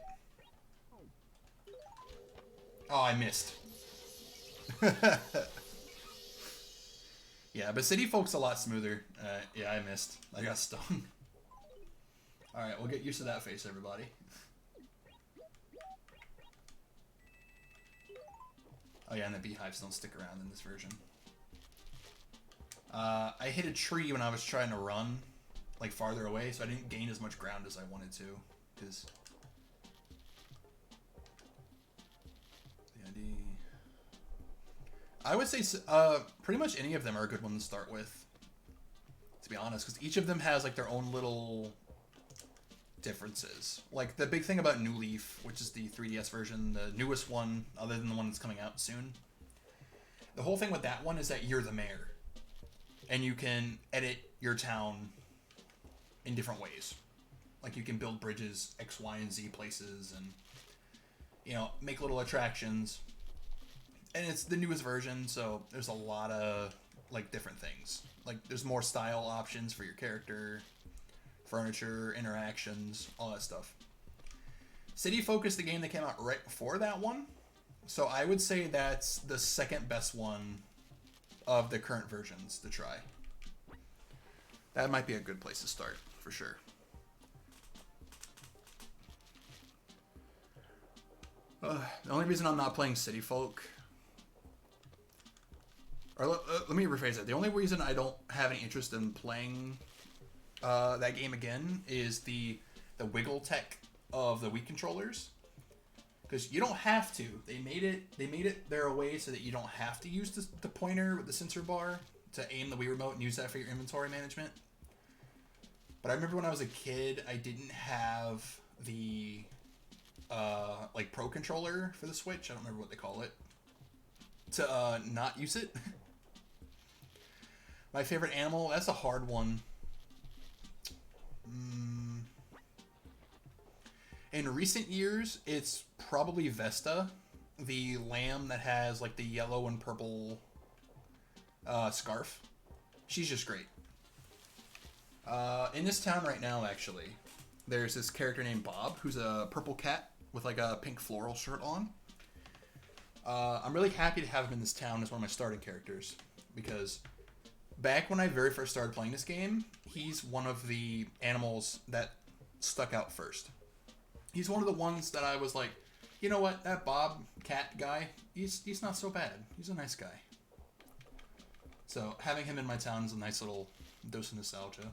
Oh, I missed. Yeah, but City Folk's a lot smoother. Yeah, I missed. I got stung. Alright, we'll get used to that face, everybody. Oh yeah, and the beehives don't stick around in this version. I hit a tree when I was trying to run, like farther away, so I didn't gain as much ground as I wanted to, because... I would say pretty much any of them are a good one to start with, to be honest, because each of them has like their own little differences. Like the big thing about New Leaf, which is the 3DS version, the newest one, other than the one that's coming out soon. The whole thing with that one is that you're the mayor, and you can edit your town in different ways. Like you can build bridges X, Y, and Z places, and you know, make little attractions. And it's the newest version, so there's a lot of like different things. Like there's more style options for your character, furniture, interactions, all that stuff. City Folk is the game that came out right before that one, so I would say that's the second best one of the current versions to try. That might be a good place to start, for sure. The only reason I'm not playing City Folk... Or let me rephrase it. The only reason I don't have any interest in playing that game again is the wiggle tech of the Wii controllers. Because you don't have to. They made it there a way so that you don't have to use the pointer with the sensor bar to aim the Wii remote and use that for your inventory management. But I remember when I was a kid, I didn't have the like Pro controller for the Switch. I don't remember what they call it. To not use it. My favorite animal, that's a hard one. In recent years, it's probably Vesta, the lamb that has like the yellow and purple scarf. She's just great. In this town right now, actually, there's this character named Bob, who's a purple cat with like a pink floral shirt on. I'm really happy to have him in this town as one of my starting characters, because back when I very first started playing this game, he's one of the animals that stuck out first. He's one of the ones that I was like, you know what, that Bob cat guy, he's not so bad. He's a nice guy. So having him in my town is a nice little dose of nostalgia.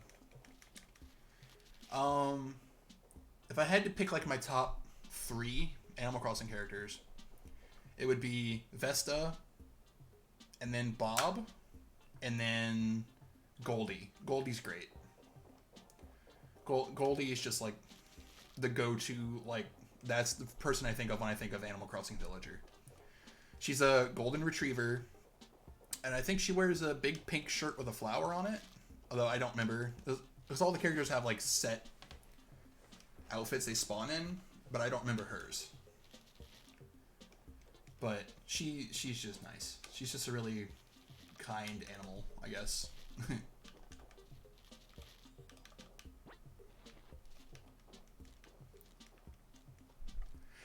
If I had to pick like my top 3 Animal Crossing characters, it would be Vesta, and then Bob, and then Goldie. Goldie's great. Goldie is just like the go-to, like, that's the person I think of when I think of Animal Crossing Villager. She's a golden retriever, and I think she wears a big pink shirt with a flower on it, although I don't remember. Because all the characters have, like, set outfits they spawn in, but I don't remember hers. But she's just nice. She's just a really kind animal, I guess.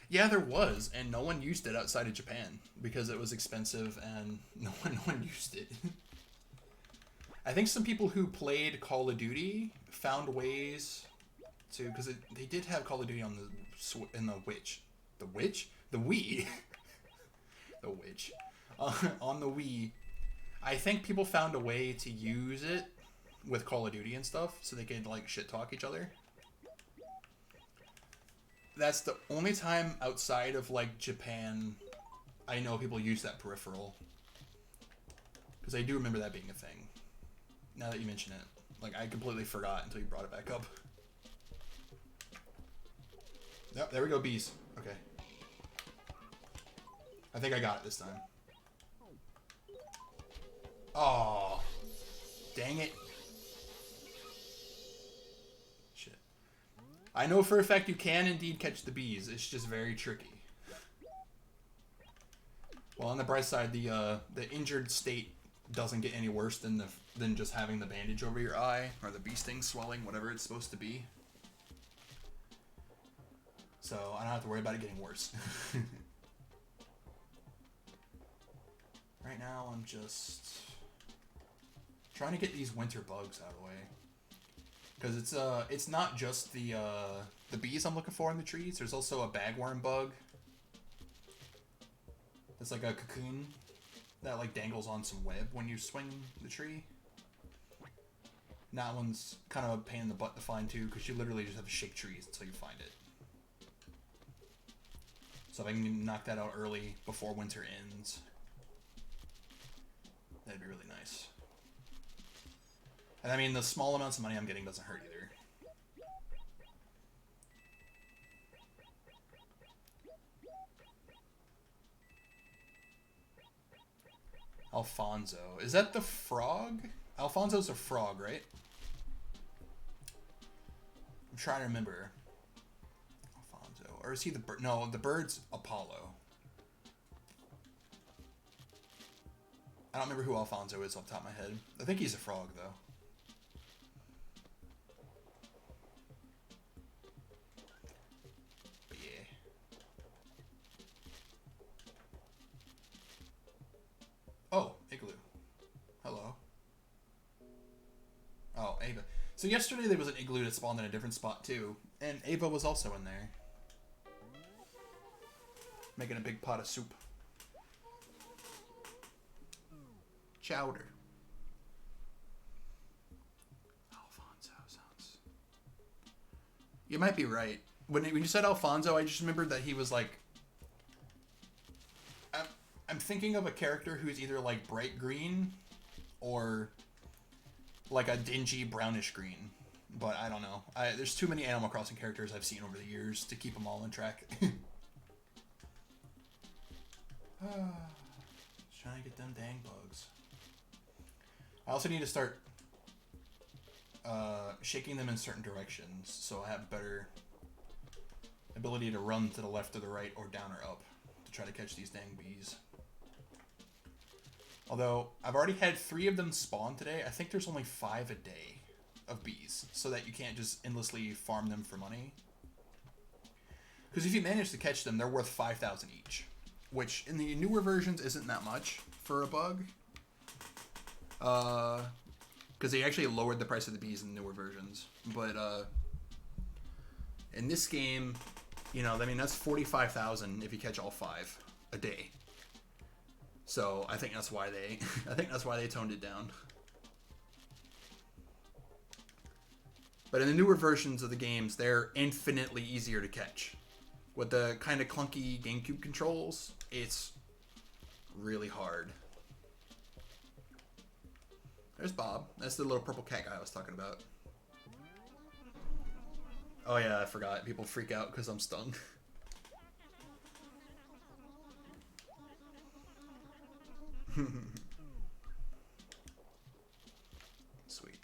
Yeah, there was, and no one used it outside of Japan because it was expensive and no one used it. I think some people who played Call of Duty found ways to, because they did have Call of Duty on the Witch. The Witch? The Wii. The Witch. On the Wii. I think people found a way to use it with Call of Duty and stuff so they could, like, shit talk each other. That's the only time outside of, like, Japan I know people use that peripheral. Because I do remember that being a thing. Now that you mention it. Like, I completely forgot until you brought it back up. Yep, there we go, bees. Okay. I think I got it this time. Oh, dang it. Shit. I know for a fact you can indeed catch the bees. It's just very tricky. Well, on the bright side, the injured state doesn't get any worse than just having the bandage over your eye or the bee sting swelling, whatever it's supposed to be. So I don't have to worry about it getting worse. Right now, I'm just trying to get these winter bugs out of the way, because it's not just the bees I'm looking for in the trees. There's also a bagworm bug. It's like a cocoon that like dangles on some web when you swing the tree. And that one's kind of a pain in the butt to find too, because you literally just have to shake trees until you find it. So if I can knock that out early before winter ends, that'd be really nice. And I mean, the small amounts of money I'm getting doesn't hurt either. Alfonso. Is that the frog? Alfonso's a frog, right? I'm trying to remember. Alfonso. Or is he the bird? No, the bird's Apollo. I don't remember who Alfonso is off the top of my head. I think he's a frog, though. But yeah. Oh, Igloo. Hello. Oh, Ava. So yesterday there was an igloo that spawned in a different spot, too. And Ava was also in there. Making a big pot of soup. Chowder. Alfonso sounds... You might be right. When you said Alfonso, I just remembered that he was like... I'm thinking of a character who's either like bright green or like a dingy brownish green. But I don't know. There's too many Animal Crossing characters I've seen over the years to keep them all on track. Just trying to get them dang bugs. I also need to start shaking them in certain directions so I have better ability to run to the left or the right or down or up to try to catch these dang bees. Although, I've already had 3 of them spawn today. I think there's only 5 a day of bees, so that you can't just endlessly farm them for money. Because if you manage to catch them, they're worth 5,000 each. Which, in the newer versions, isn't that much for a bug. Because they actually lowered the price of the bees in the newer versions. But, in this game, you know, I mean, that's 45,000 if you catch all 5 a day. So I think that's why they toned it down. But in the newer versions of the games, they're infinitely easier to catch. With the kind of clunky GameCube controls, it's really hard. There's Bob. That's the little purple cat guy I was talking about. Oh yeah, I forgot. People freak out because I'm stung. Sweet.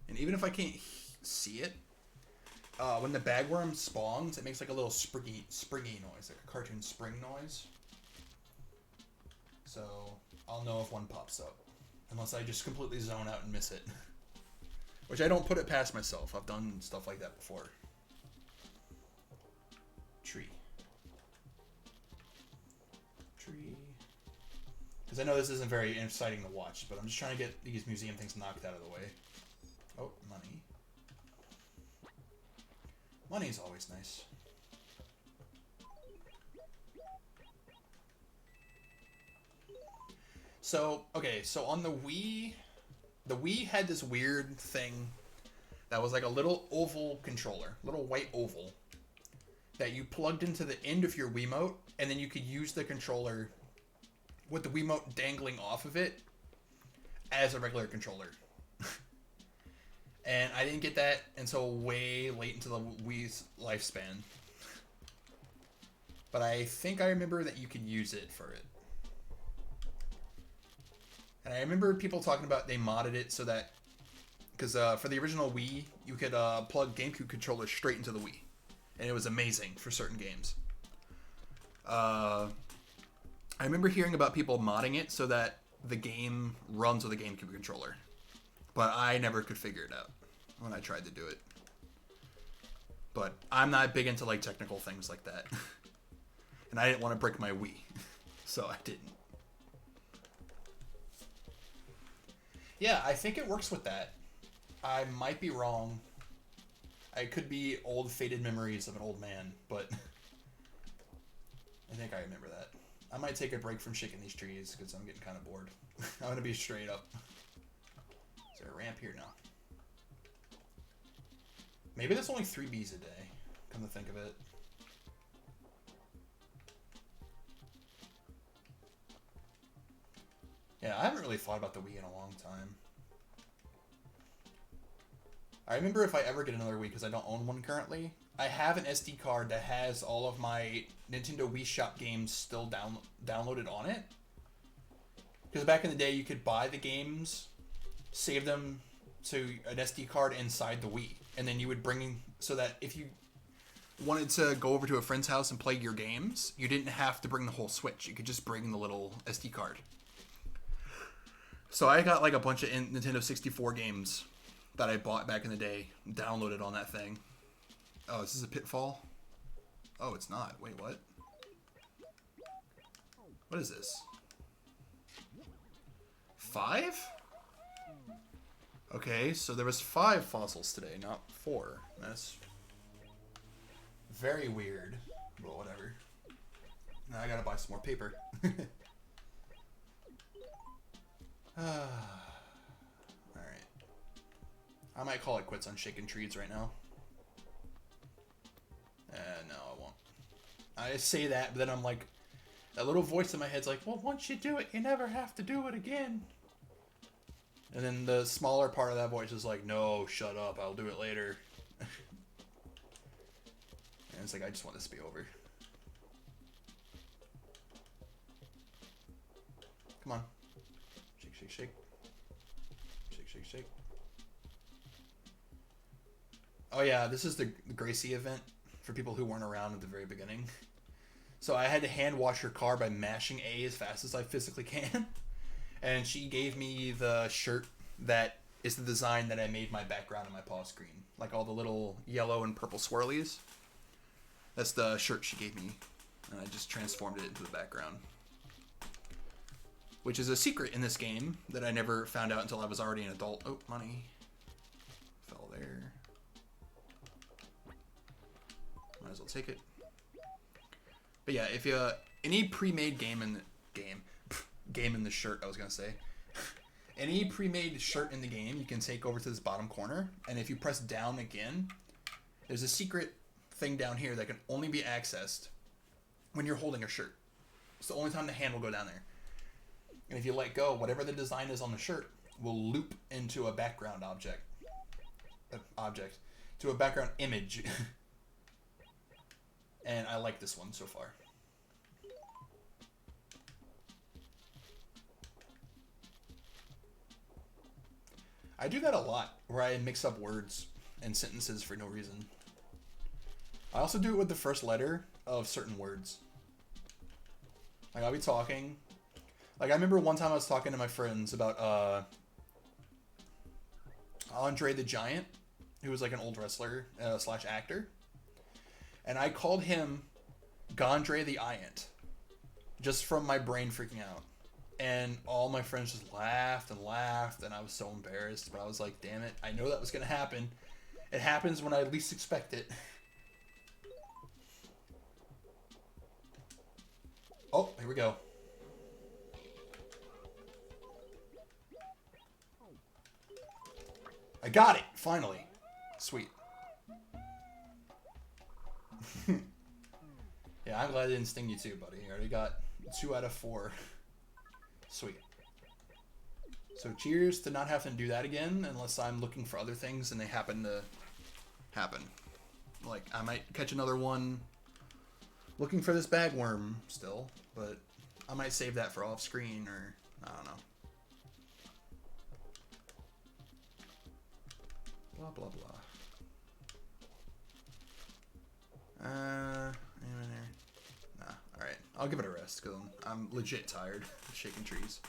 And even if I can't see it, when the bagworm spawns, it makes like a little springy noise, like a cartoon spring noise. So I'll know if one pops up, unless I just completely zone out and miss it. Which I don't put it past myself. I've done stuff like that before. Tree. Because I know this isn't very exciting to watch, but I'm just trying to get these museum things knocked out of the way. Oh, money. Money's always nice. So, okay, so on the Wii had this weird thing that was like a little oval controller, little white oval, that you plugged into the end of your Wiimote, and then you could use the controller with the Wiimote dangling off of it as a regular controller. And I didn't get that until way late into the Wii's lifespan. But I think I remember that you could use it for it. And I remember people talking about they modded it so that... Because for the original Wii, you could plug GameCube controllers straight into the Wii. And it was amazing for certain games. I remember hearing about people modding it so that the game runs with a GameCube controller. But I never could figure it out when I tried to do it. But I'm not big into like technical things like that. And I didn't want to break my Wii. So I didn't. Yeah, I think it works with that. I might be wrong. I could be old faded memories of an old man, but I think I remember that. I might take a break from shaking these trees because I'm getting kind of bored. I'm going to be straight up. Is there a ramp here now? Maybe there's only 3 bees a day, come to think of it. Yeah, I haven't really thought about the Wii in a long time. I remember if I ever get another Wii, because I don't own one currently, I have an SD card that has all of my Nintendo Wii Shop games still downloaded on it. Because back in the day, you could buy the games, save them to an SD card inside the Wii, and then you would bring... So that if you wanted to go over to a friend's house and play your games, you didn't have to bring the whole Switch. You could just bring the little SD card. So I got like a bunch of Nintendo 64 games that I bought back in the day, downloaded on that thing. Oh, is this a pitfall? Oh, it's not. Wait, what? What is this? 5? Okay, so there was 5 fossils today, not 4. That's very weird. Well, whatever. Now I gotta buy some more paper. Alright. I might call it quits on shaking trees right now. No, I won't. I say that, but then I'm like... That little voice in my head's like, well, once you do it, you never have to do it again. And then the smaller part of that voice is like, no, shut up, I'll do it later. And it's like, I just want this to be over. Come on. Shake, shake, shake. Shake, shake, shake. Oh yeah, this is the Gracie event for people who weren't around at the very beginning. So I had to hand wash her car by mashing A as fast as I physically can. And she gave me the shirt that is the design that I made my background on my pause screen. Like all the little yellow and purple swirlies. That's the shirt she gave me. And I just transformed it into the background. Which is a secret in this game that I never found out until I was already an adult. Oh, money. Fell there. Might as well take it. But yeah, if you any pre-made game in the shirt, I was gonna say. Any pre-made shirt in the game, you can take over to this bottom corner, and if you press down again, there's a secret thing down here that can only be accessed when you're holding a shirt. It's the only time the hand will go down there. And if you let go, whatever the design is on the shirt will loop into a background to a background image. And I like this one so far. I do that a lot, where I mix up words and sentences for no reason. I also do it with the first letter of certain words. Like, I'll be talking. Like, I remember one time I was talking to my friends about Andre the Giant, who was like an old wrestler slash actor. And I called him Gondre the Iant, just from my brain freaking out. And all my friends just laughed and laughed, and I was so embarrassed. But I was like, damn it, I know that was going to happen. It happens when I least expect it. Oh, here we go. I got it, finally. Sweet. Yeah, I'm glad I didn't sting you too, buddy. You already got 2 out of 4. Sweet. So cheers to not having to do that again unless I'm looking for other things and they happen to happen. Like, I might catch another one looking for this bagworm still, but I might save that for off screen or I don't know. Blah, blah, blah. Anyone there? Nah, alright. I'll give it a rest because I'm legit tired of shaking trees.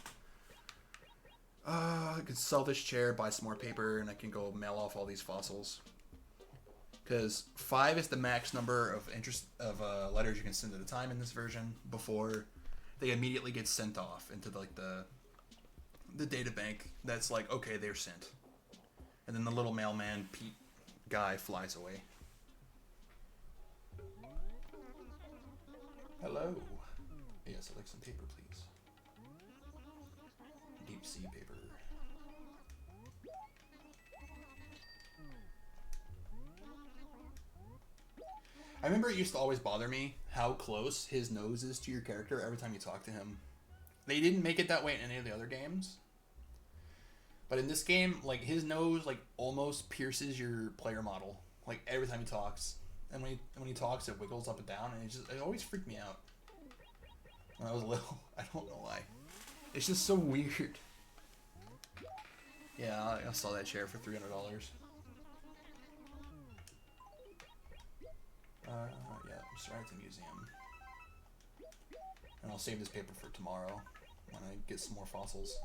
I could sell this chair, buy some more paper, and I can go mail off all these fossils. Because 5 is the max number of letters you can send at a time in this version before they immediately get sent off into like the data bank. That's like, okay, they're sent, and then the little mailman Pete guy flies away. Hello. Yes, I'd like some paper, please. Deep sea paper. I remember it used to always bother me how close his nose is to your character every time you talk to him. They didn't make it that way in any of the other games. But in this game, like, his nose, like, almost pierces your player model. Like, every time he talks. And when he talks, it wiggles up and down, and it always freaked me out. When I was little. I don't know why. It's just so weird. Yeah, I saw that chair for $300. Yeah, just right at the museum. And I'll save this paper for tomorrow when I get some more fossils.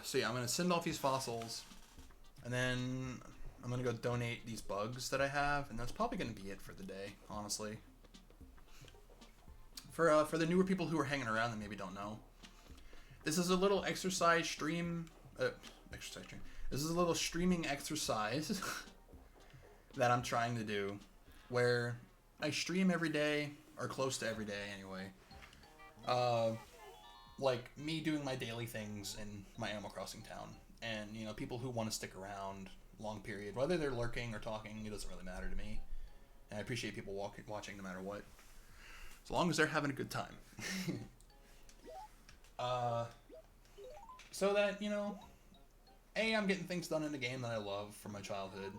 So yeah, I'm going to send off these fossils, and then I'm going to go donate these bugs that I have, and that's probably going to be it for the day, honestly. For the newer people who are hanging around that maybe don't know, this is a little exercise stream. This is a little streaming exercise that I'm trying to do, where I stream every day, or close to every day anyway. Like me doing my daily things in my Animal Crossing town, and you know, people who want to stick around long period, whether they're lurking or talking, it doesn't really matter to me. And I appreciate people watching no matter what, as long as they're having a good time. So that, you know, A, I'm getting things done in the game that I love from my childhood,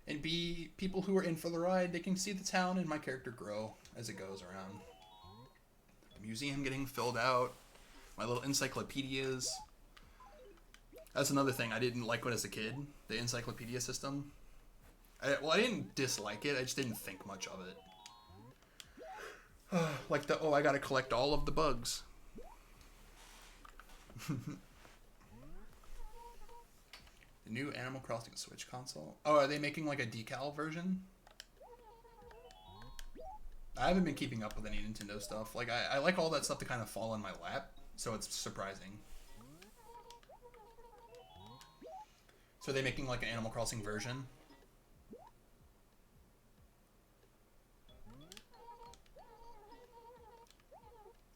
and B, people who are in for the ride, they can see the town and my character grow as it goes around. The museum getting filled out, my little encyclopedias. That's another thing I didn't like when as a kid, the encyclopedia system. I didn't dislike it, I just didn't think much of it. Like I gotta collect all of the bugs. The new Animal Crossing Switch console. Oh, are they making like a decal version? I haven't been keeping up with any Nintendo stuff. Like, I like all that stuff to kind of fall in my lap, so it's surprising. So are they making like an Animal Crossing version?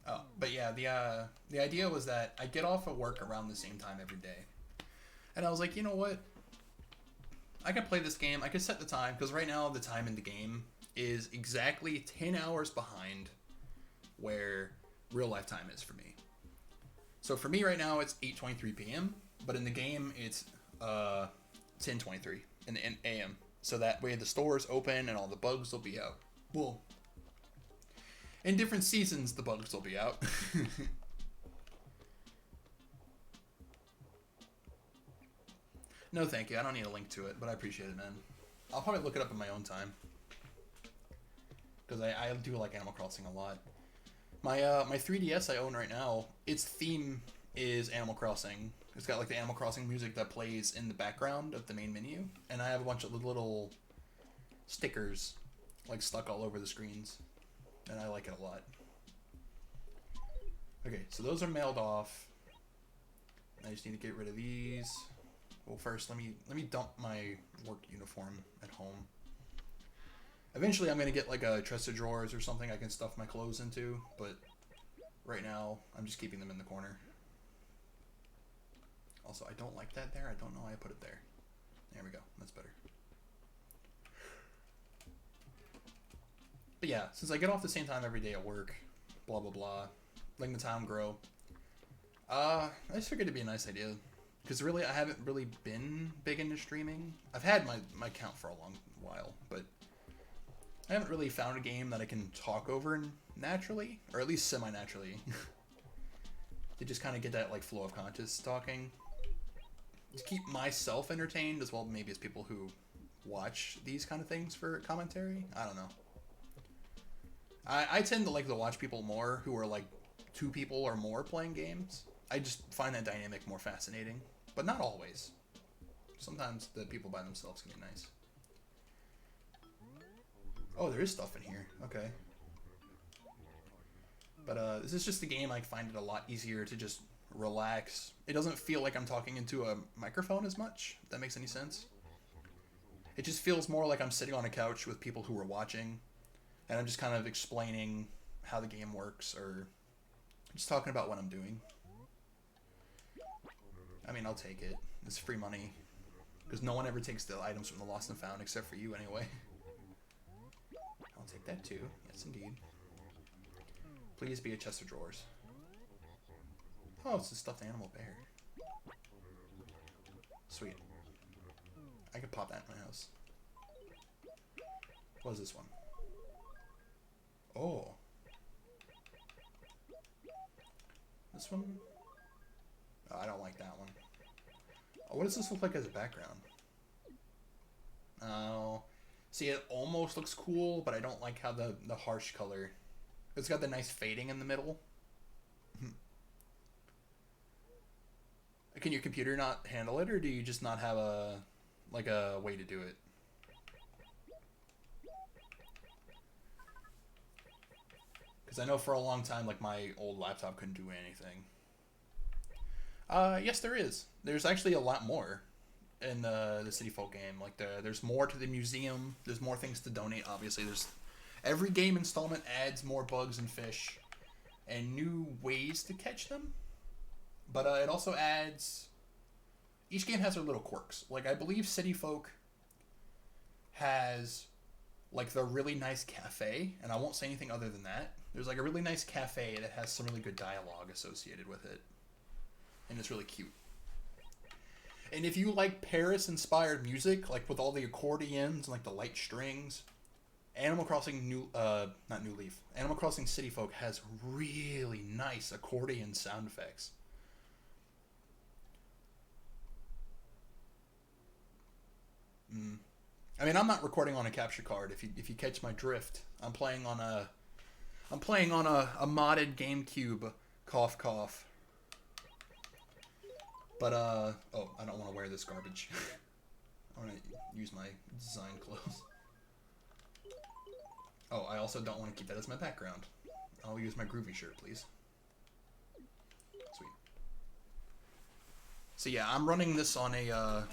Oh, but yeah, the idea was that I get off of work around the same time every day. And I was like, you know what? I could play this game. I could set the time, because right now the time in the game is exactly 10 hours behind where real life time is for me. So for me right now it's 8:23 p.m., but in the game it's 10:23 in the a.m. So that way the store's open and all the bugs will be out. Well, in different seasons the bugs will be out. No, thank you. I don't need a link to it, but I appreciate it, man. I'll probably look it up in my own time, because I do like Animal Crossing a lot. My 3DS I own right now, its theme is Animal Crossing. It's got like the Animal Crossing music that plays in the background of the main menu, and I have a bunch of little stickers like stuck all over the screens, and I like it a lot. Okay, so those are mailed off. I just need to get rid of these. Well, first, let me dump my work uniform at home. Eventually, I'm gonna get like a chest of drawers or something I can stuff my clothes into, but right now, I'm just keeping them in the corner. Also, I don't like that there. I don't know why I put it there. There we go. That's better. But yeah, since I get off the same time every day at work, blah blah blah, letting the town grow. I just figured it'd be a nice idea. Because really, I haven't really been big into streaming. I've had my account for a long while, but I haven't really found a game that I can talk over naturally, or at least semi-naturally. To just kind of get that like flow of conscious talking. Just keep myself entertained as well, maybe as people who watch these kind of things for commentary. I don't know. I tend to like to watch people more who are like 2 people or more playing games. I just find that dynamic more fascinating, but not always. Sometimes the people by themselves can be nice. Oh, there is stuff in here. Okay. But this is just a game I find it a lot easier to just relax. It doesn't feel like I'm talking into a microphone as much, if that makes any sense. It just feels more like I'm sitting on a couch with people who are watching, and I'm just kind of explaining how the game works, or just talking about what I'm doing. I mean, I'll take it. It's free money. Because no one ever takes the items from the Lost and Found except for you anyway. I'll take that too. Yes, indeed. Please be a chest of drawers. Oh, it's a stuffed animal bear. Sweet. I could pop that in my house. What is this one? Oh. This one? Oh, I don't like that one. Oh, what does this look like as a background? Oh. See, it almost looks cool, but I don't like how the harsh color. It's got the nice fading in the middle. Can your computer not handle it, or do you just not have a way to do it? Because I know for a long time, like, my old laptop couldn't do anything. Yes, there is. There's actually a lot more in the City Folk game. Like, there's more to the museum. There's more things to donate, obviously. Every game installment adds more bugs and fish and new ways to catch them. But it also adds... Each game has their little quirks. Like, I believe City Folk has, like, the really nice cafe. And I won't say anything other than that. There's, like, a really nice cafe that has some really good dialogue associated with it. And it's really cute. And if you like Paris-inspired music, like with all the accordions and, like, the light strings... Animal Crossing not New Leaf. Animal Crossing City Folk has really nice accordion sound effects. I mean, I'm not recording on a capture card. If you catch my drift, I'm playing on a modded GameCube. Cough cough. But oh, I don't want to wear this garbage. I want to use my design clothes. Oh, I also don't want to keep that as my background. I'll use my groovy shirt, please. Sweet. So yeah, I'm running this on a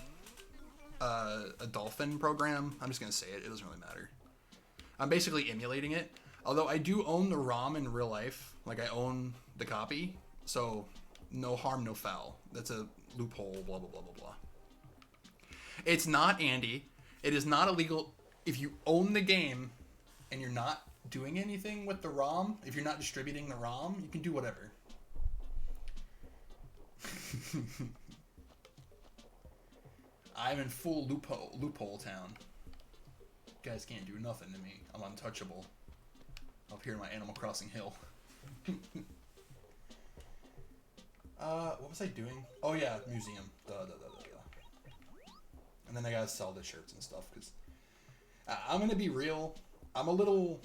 Dolphin program. I'm just gonna say it. It doesn't really matter. I'm basically emulating it. Although I do own the ROM in real life. Like, I own the copy. So, no harm, no foul. That's a loophole, blah, blah, blah, blah, blah. It's not, Andy. It is not illegal. If you own the game... and you're not doing anything with the ROM, if you're not distributing the ROM, you can do whatever. I'm in full loophole town. You guys can't do nothing to me. I'm untouchable. Up here in my Animal Crossing hill. What was I doing? Oh yeah, museum. And then I gotta sell the shirts and stuff, because I'm gonna be real. I'm a little,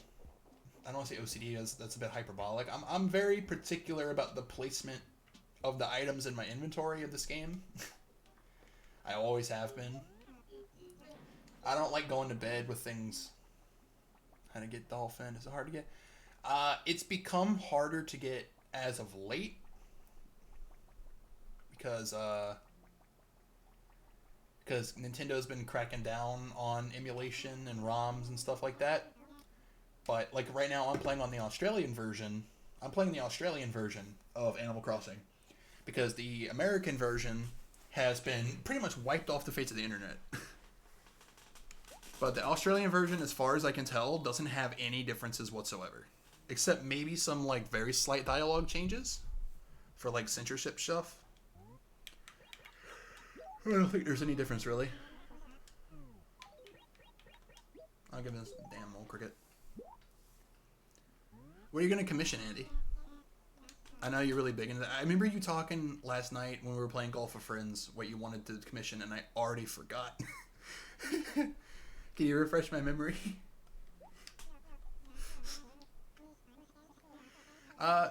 I don't want to say OCD, that's a bit hyperbolic. I'm very particular about the placement of the items in my inventory of this game. I always have been. I don't like going to bed with things. How to get Dolphin? Is it hard to get? It's become harder to get as of late. Because Nintendo's been cracking down on emulation and ROMs and stuff like that. But, like, right now I'm playing on the Australian version. I'm playing the Australian version of Animal Crossing. Because the American version has been pretty much wiped off the face of the internet. But the Australian version, as far as I can tell, doesn't have any differences whatsoever. Except maybe some, like, very slight dialogue changes for, like, censorship stuff. I don't think there's any difference, really. I'll give this damn old cricket. What are you going to commission, Andy? I know you're really big into that. I remember you talking last night when we were playing golf with friends what you wanted to commission, and I already forgot. Can you refresh my memory?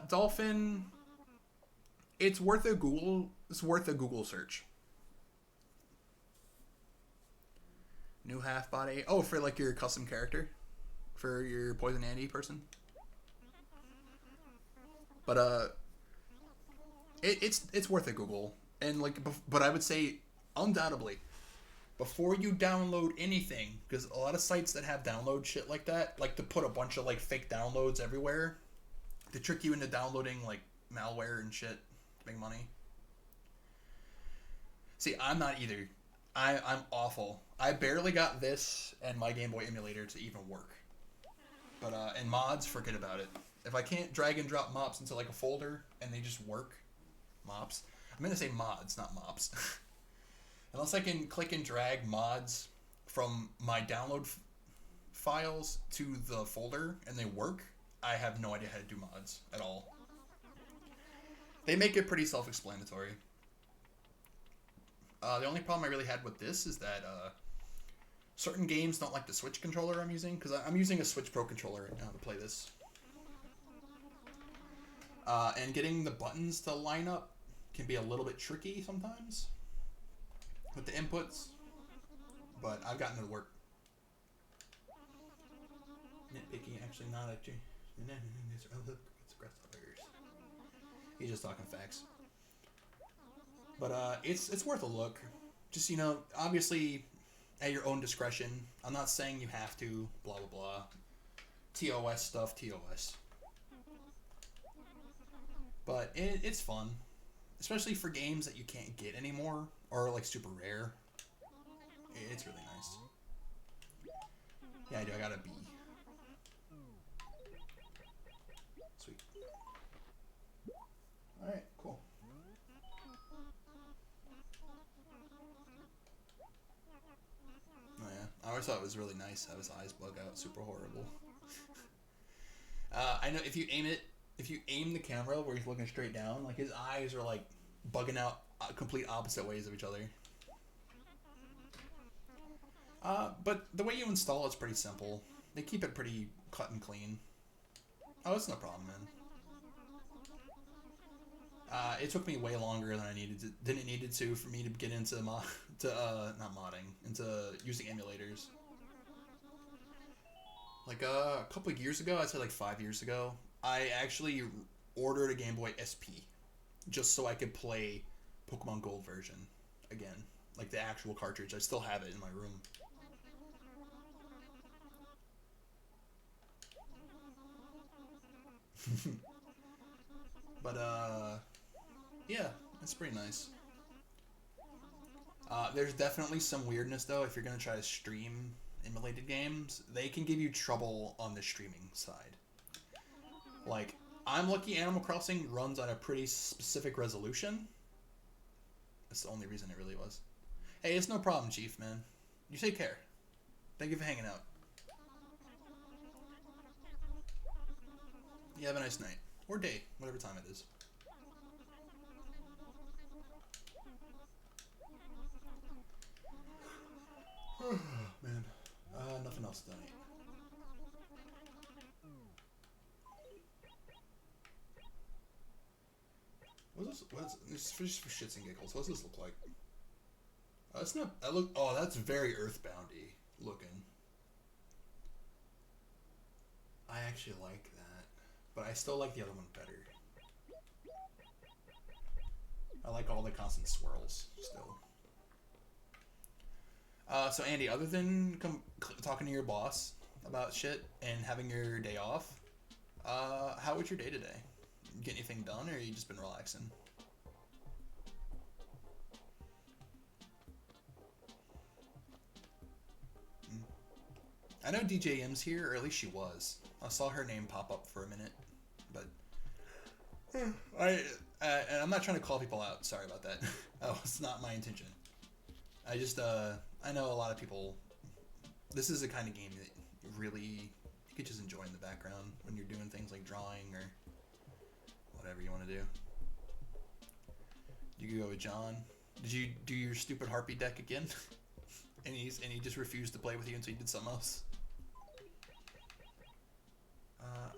Dolphin. It's worth a Google. It's worth a Google search. New half body. Oh, for like your custom character, for your Poison Andy person. But it's worth a Google, and like, but I would say undoubtedly, before you download anything, because a lot of sites that have download shit like that like to put a bunch of like fake downloads everywhere to trick you into downloading like malware and shit to make money. See, I'm not either. I'm awful. I barely got this and my Game Boy emulator to even work. But and mods, forget about it. If I can't drag and drop mops into like a folder and they just work, mops. I'm gonna say mods, not mops. Unless I can click and drag mods from my download files to the folder and they work, I have no idea how to do mods at all. They make it pretty self-explanatory. The only problem I really had with this is that certain games don't like the Switch controller I'm using, because I'm using a Switch Pro controller right now to play this. And getting the buttons to line up can be a little bit tricky sometimes with the inputs, but I've gotten it to work. Nitpicking, actually not actually. He's just talking facts. But it's worth a look. Just, you know, obviously at your own discretion. I'm not saying you have to, blah, blah, blah. TOS stuff, TOS. But it's fun. Especially for games that you can't get anymore, or like super rare. It's really nice. Yeah, I do. I got a B. Sweet. Alright, cool. Oh yeah, I always thought it was really nice how his eyes bug out super horrible. I know if you aim the camera where he's looking straight down, like his eyes are like bugging out complete opposite ways of each other. But the way you install it's pretty simple. They keep it pretty cut and clean. Oh, it's no problem, man. It took me way longer than it needed to for me to get into not modding, into using emulators. Like a couple of years ago, I'd say like 5 years ago, I actually ordered a Game Boy SP just so I could play Pokemon Gold version again, like the actual cartridge. I still have it in my room. But yeah, it's pretty nice. There's definitely some weirdness though if you're gonna try to stream emulated games. They can give you trouble on the streaming side. Like, I'm lucky Animal Crossing runs on a pretty specific resolution. That's the only reason it really was. Hey, it's no problem, Chief, man. You take care. Thank you for hanging out. You have a nice night. Or day, whatever time it is. Man. Nothing else tonight. What's this just for shits and giggles? What's this look like? That's not. Oh, that's very Earthboundy looking. I actually like that, but I still like the other one better. I like all the constant swirls still. So Andy, other than talking to your boss about shit and having your day off, how was your day today? Get anything done, or you just been relaxing? I know DJM's here, or at least she was. I saw her name pop up for a minute, but I and I'm not trying to call people out. Sorry about that. Oh, it's not my intention. I just I know a lot of people. This is the kind of game that really you could just enjoy in the background when you're doing things like drawing or whatever you want to do. You could go with John. Did you do your stupid harpy deck again? and he just refused to play with you until you did something else.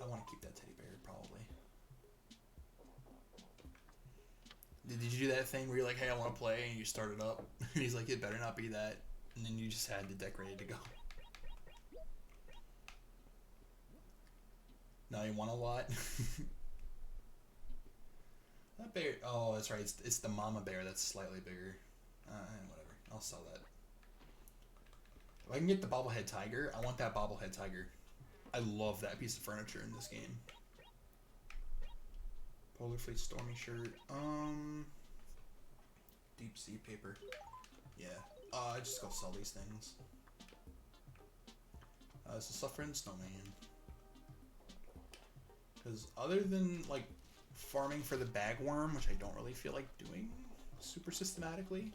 I want to keep that teddy bear probably. Did you do that thing where you're like, hey, I want to play, and you start it up? And he's like, it better not be that. And then you just had the deck ready to go. Now you want a lot? That bear, oh, that's right. It's the mama bear that's slightly bigger. Whatever. I'll sell that. If I can get the bobblehead tiger, I want that bobblehead tiger. I love that piece of furniture in this game. Polar Fleet Stormy shirt. Deep sea paper. Yeah. I just go sell these things. It's a suffering snowman. Because other than like farming for the bagworm, which I don't really feel like doing super systematically,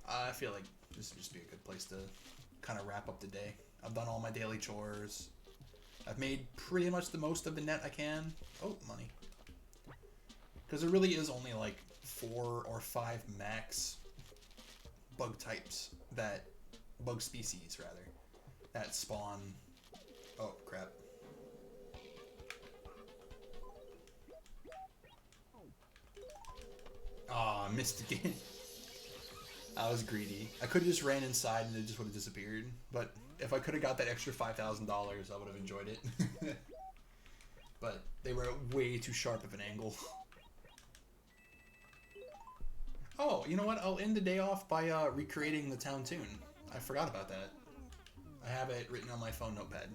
I feel like this would just be a good place to kind of wrap up the day. I've done all my daily chores. I've made pretty much the most of the net I can. Oh, money. Because there really is only like 4 or 5 max bug types bug species rather, that spawn. Oh, crap. Aw, I missed again. I was greedy. I could have just ran inside and it just would have disappeared. But if I could have got that extra $5,000, I would have enjoyed it. But they were at way too sharp of an angle. Oh, you know what? I'll end the day off by recreating the town tune. I forgot about that. I have it written on my phone notepad.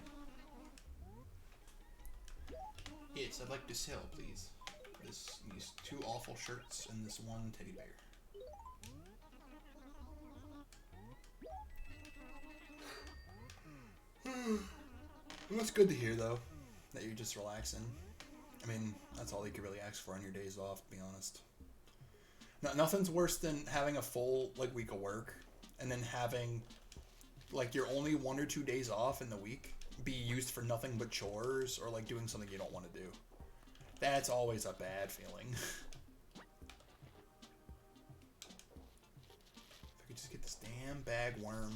Yes, I'd like to sell, please. These 2 awful shirts and this 1 teddy bear. Well, that's good to hear, though, that you're just relaxing. I mean, that's all you could really ask for on your days off, to be honest. No, nothing's worse than having a full like week of work and then having like your only 1 or 2 days off in the week be used for nothing but chores or like doing something you don't want to do. That's always a bad feeling. If I could just get this damn bagworm.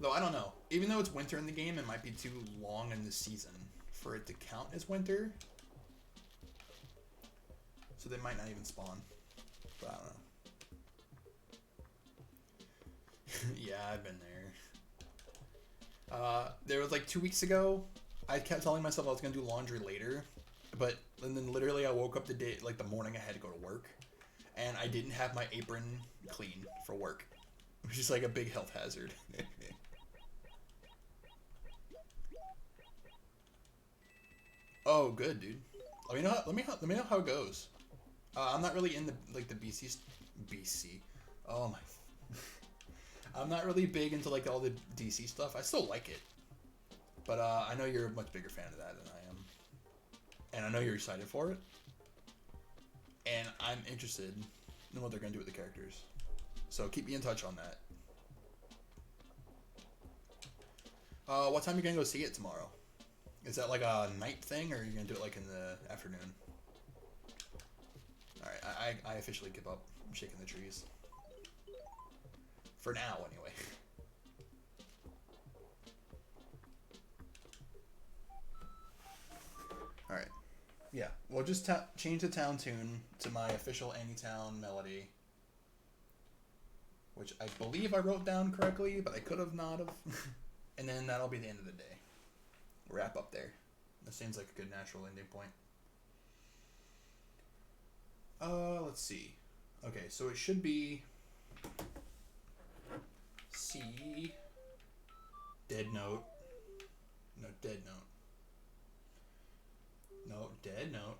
Though I don't know. Even though it's winter in the game, it might be too long in the season for it to count as winter. So they might not even spawn. But I don't know. Yeah, I've been there. There was like 2 weeks ago, I kept telling myself I was going to do laundry later. And then literally I woke up the morning I had to go to work. And I didn't have my apron clean for work. Which is like a big health hazard. Oh, good, dude. Let me know how it goes. I'm not really in the BC. Oh my. I'm not really big into like all the DC stuff. I still like it, but I know you're a much bigger fan of that than I am, and I know you're excited for it. And I'm interested in what they're gonna do with the characters. So keep me in touch on that. What time are you gonna go see it tomorrow? Is that like a night thing, or are you gonna do it like in the afternoon? Alright, I officially give up. I'm shaking the trees. For now, anyway. Alright. Yeah, we'll just change the town tune to my official Anytown melody. Which I believe I wrote down correctly, but I could have not have. And then that'll be the end of the day. Wrap up there. That seems like a good natural ending point. Let's see. Okay, so it should be C, dead note, no, dead note, no, dead note,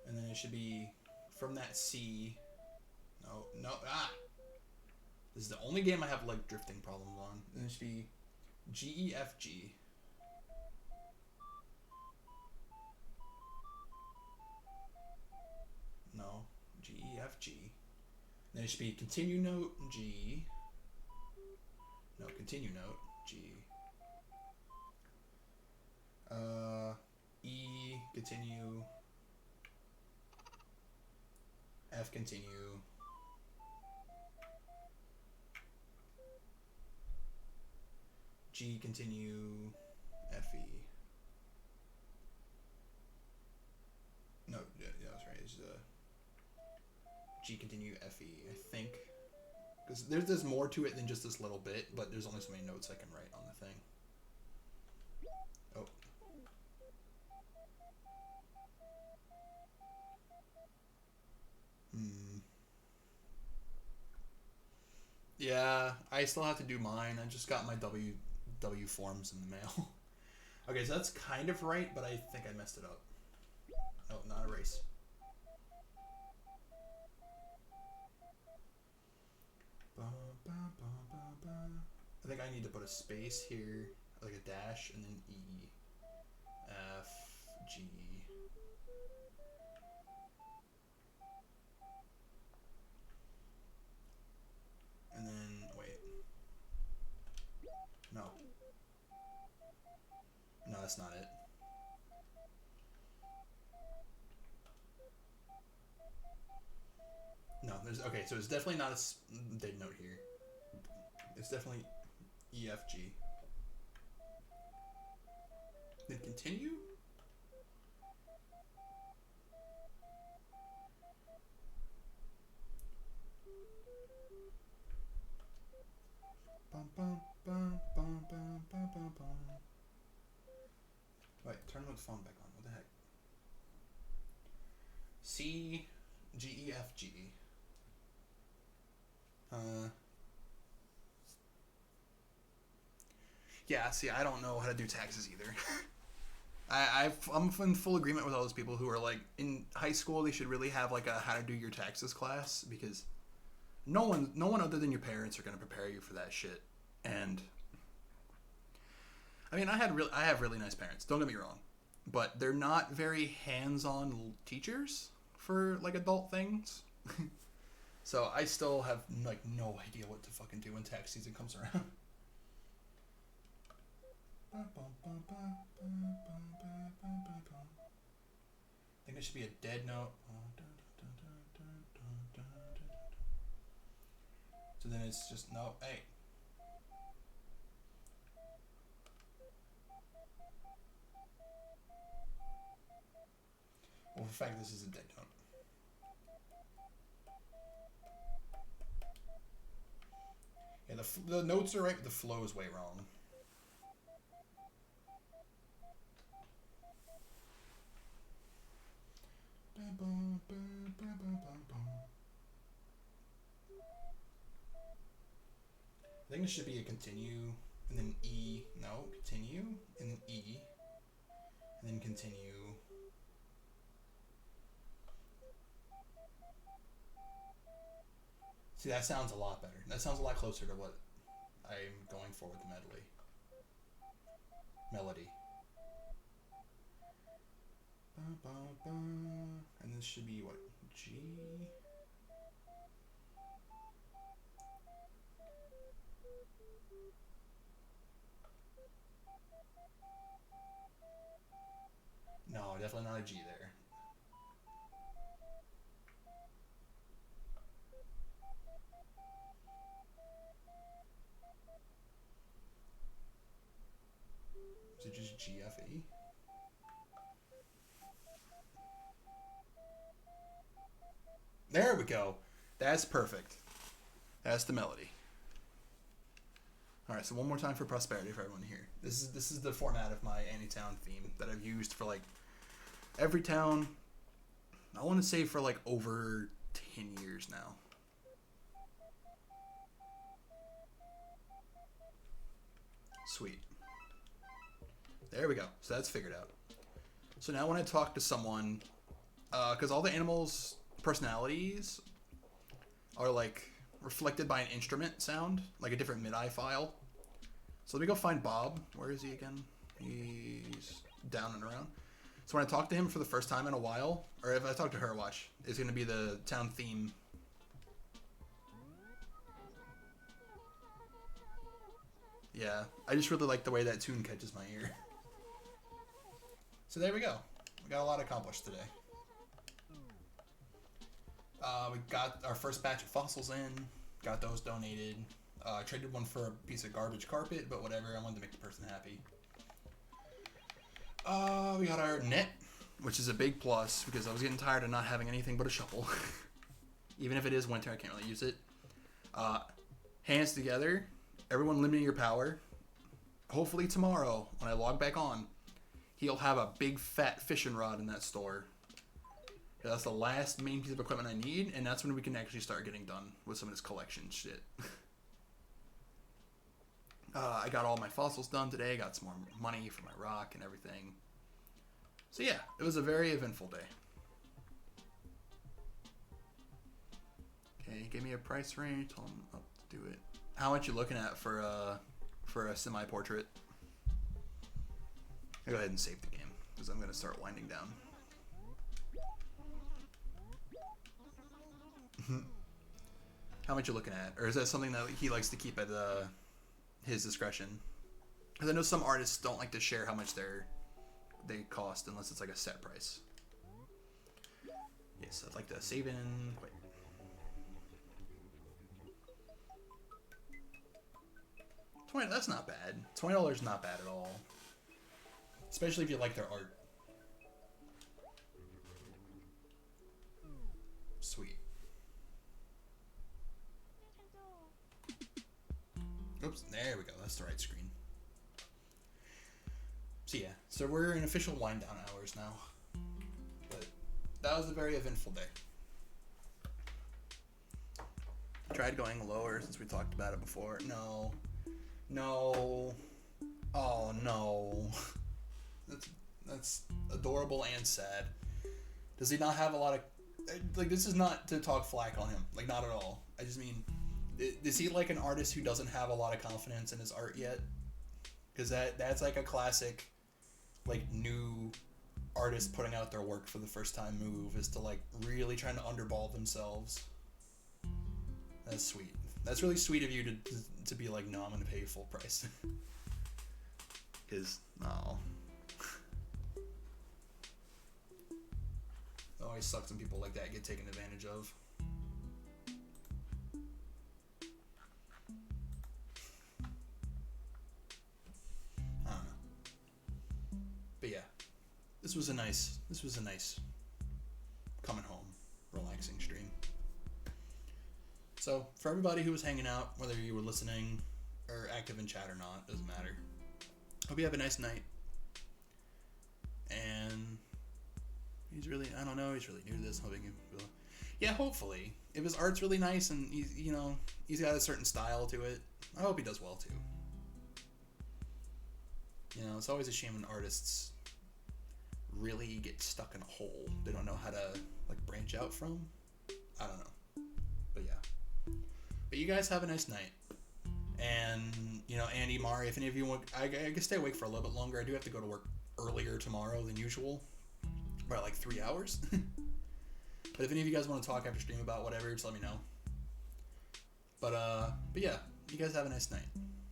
and then it should be from that C, no, No, no, ah! This is the only game I have, like, drifting problems on. And it should be GEFG. No, GEFG. Then it should be continue note, G. No, continue note, G. E, continue. F, continue. G, continue. F, E. No, yeah, that's right. It's G, continue, F, E, I think. Because there's more to it than just this little bit, but there's only so many notes I can write on the thing. Oh. Yeah, I still have to do mine. I just got my W forms in the mail. Okay, so that's kind of right, but I think I messed it up. Nope, not erase. I think I need to put a space here, like a dash, and then E, F, G. And then, wait. No. No, that's not it. No, there's, okay, so it's definitely not a dead note here. It's definitely E, F, G. Then continue? Bum, bum, bum, bum, bum, bum, bum, bum. Wait, turn the phone back on. What the heck? C, G, E, F, G. Yeah, see, I don't know how to do taxes either. I'm in full agreement with all those people who are like, in high school, they should really have like a how to do your taxes class, because no one other than your parents are going to prepare you for that shit. And I mean, I have really nice parents. Don't get me wrong, but they're not very hands-on teachers for like adult things. So I still have like no idea what to fucking do when tax season comes around. I think there should be a dead note. So then it's just no. Hey. Well, in fact, this is a dead note. Yeah, the notes are right, but the flow is way wrong. I think it should be a continue, and then E. No, continue, and then E, and then continue. See, that sounds a lot better. That sounds a lot closer to what I'm going for with the melody. And this should be what? G? No, definitely not a G there. Is it just GFE? There we go. That's perfect. That's the melody. All right, so one more time for prosperity for everyone here. This is the format of my Anytown theme that I've used for like every town. I want to say for like over 10 years now. Sweet. There we go. So that's figured out. So now when I talk to someone, because all the animals' personalities are like reflected by an instrument sound, like a different MIDI file. So let me go find Bob. Where is he again? He's down and around. So when I talk to him for the first time in a while, or if I talk to her, watch, it's going to be the town theme. Yeah, I just really like the way that tune catches my ear. So there we go. We got a lot accomplished today. We got our first batch of fossils in, got those donated. Traded one for a piece of garbage carpet, but whatever, I wanted to make the person happy. We got our net, which is a big plus because I was getting tired of not having anything but a shovel. Even if it is winter, I can't really use it. Hands together, everyone limiting your power. Hopefully tomorrow, when I log back on, he'll have a big fat fishing rod in that store. That's the last main piece of equipment I need, and that's when we can actually start getting done with some of this collection shit. I got all my fossils done today, got some more money for my rock and everything. So yeah, it was a very eventful day. Okay, give me a price range, told him up to do it. How much you looking at for a semi-portrait? I'll go ahead and save the game, because I'm going to start winding down. How much you looking at? Or is that something that he likes to keep at his discretion? Because I know some artists don't like to share how much they cost unless it's like a set price. Yes, I'd like to save in. Wait. $20. That's not bad. $20 is not bad at all, especially if you like their art. Sweet. Oops, there we go. That's the right screen. So yeah, so we're in official wind down hours now. But that was a very eventful day. Tried going lower since we talked about it before. No. Oh no. That's adorable and sad. Does he not have a lot of, like, this is not to talk flack on him, like, not at all. I just mean, is he like an artist who doesn't have a lot of confidence in his art yet? Because that's like a classic, like, new artist putting out their work for the first time move, is to like really trying to underball themselves. That's sweet. That's really sweet of you to be like, no, I'm gonna pay full price. Because it always sucks when people like that get taken advantage of. I don't know. But yeah, this was a nice coming home, relaxing stream. So for everybody who was hanging out, whether you were listening or active in chat or not, doesn't matter. Hope you have a nice night. And he's really new to this. Hoping you will. Yeah, hopefully. If his art's really nice and he's got a certain style to it, I hope he does well too. It's always a shame when artists really get stuck in a hole they don't know how to like branch out from. I don't know. But yeah. But you guys have a nice night. And, Andy, Mari, if any of you want, I can stay awake for a little bit longer. I do have to go to work earlier tomorrow than usual. About like 3 hours. But if any of you guys want to talk after stream about whatever, just let me know. But yeah, you guys have a nice night.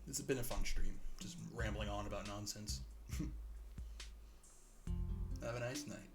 This has been a fun stream. Just rambling on about nonsense. Have a nice night.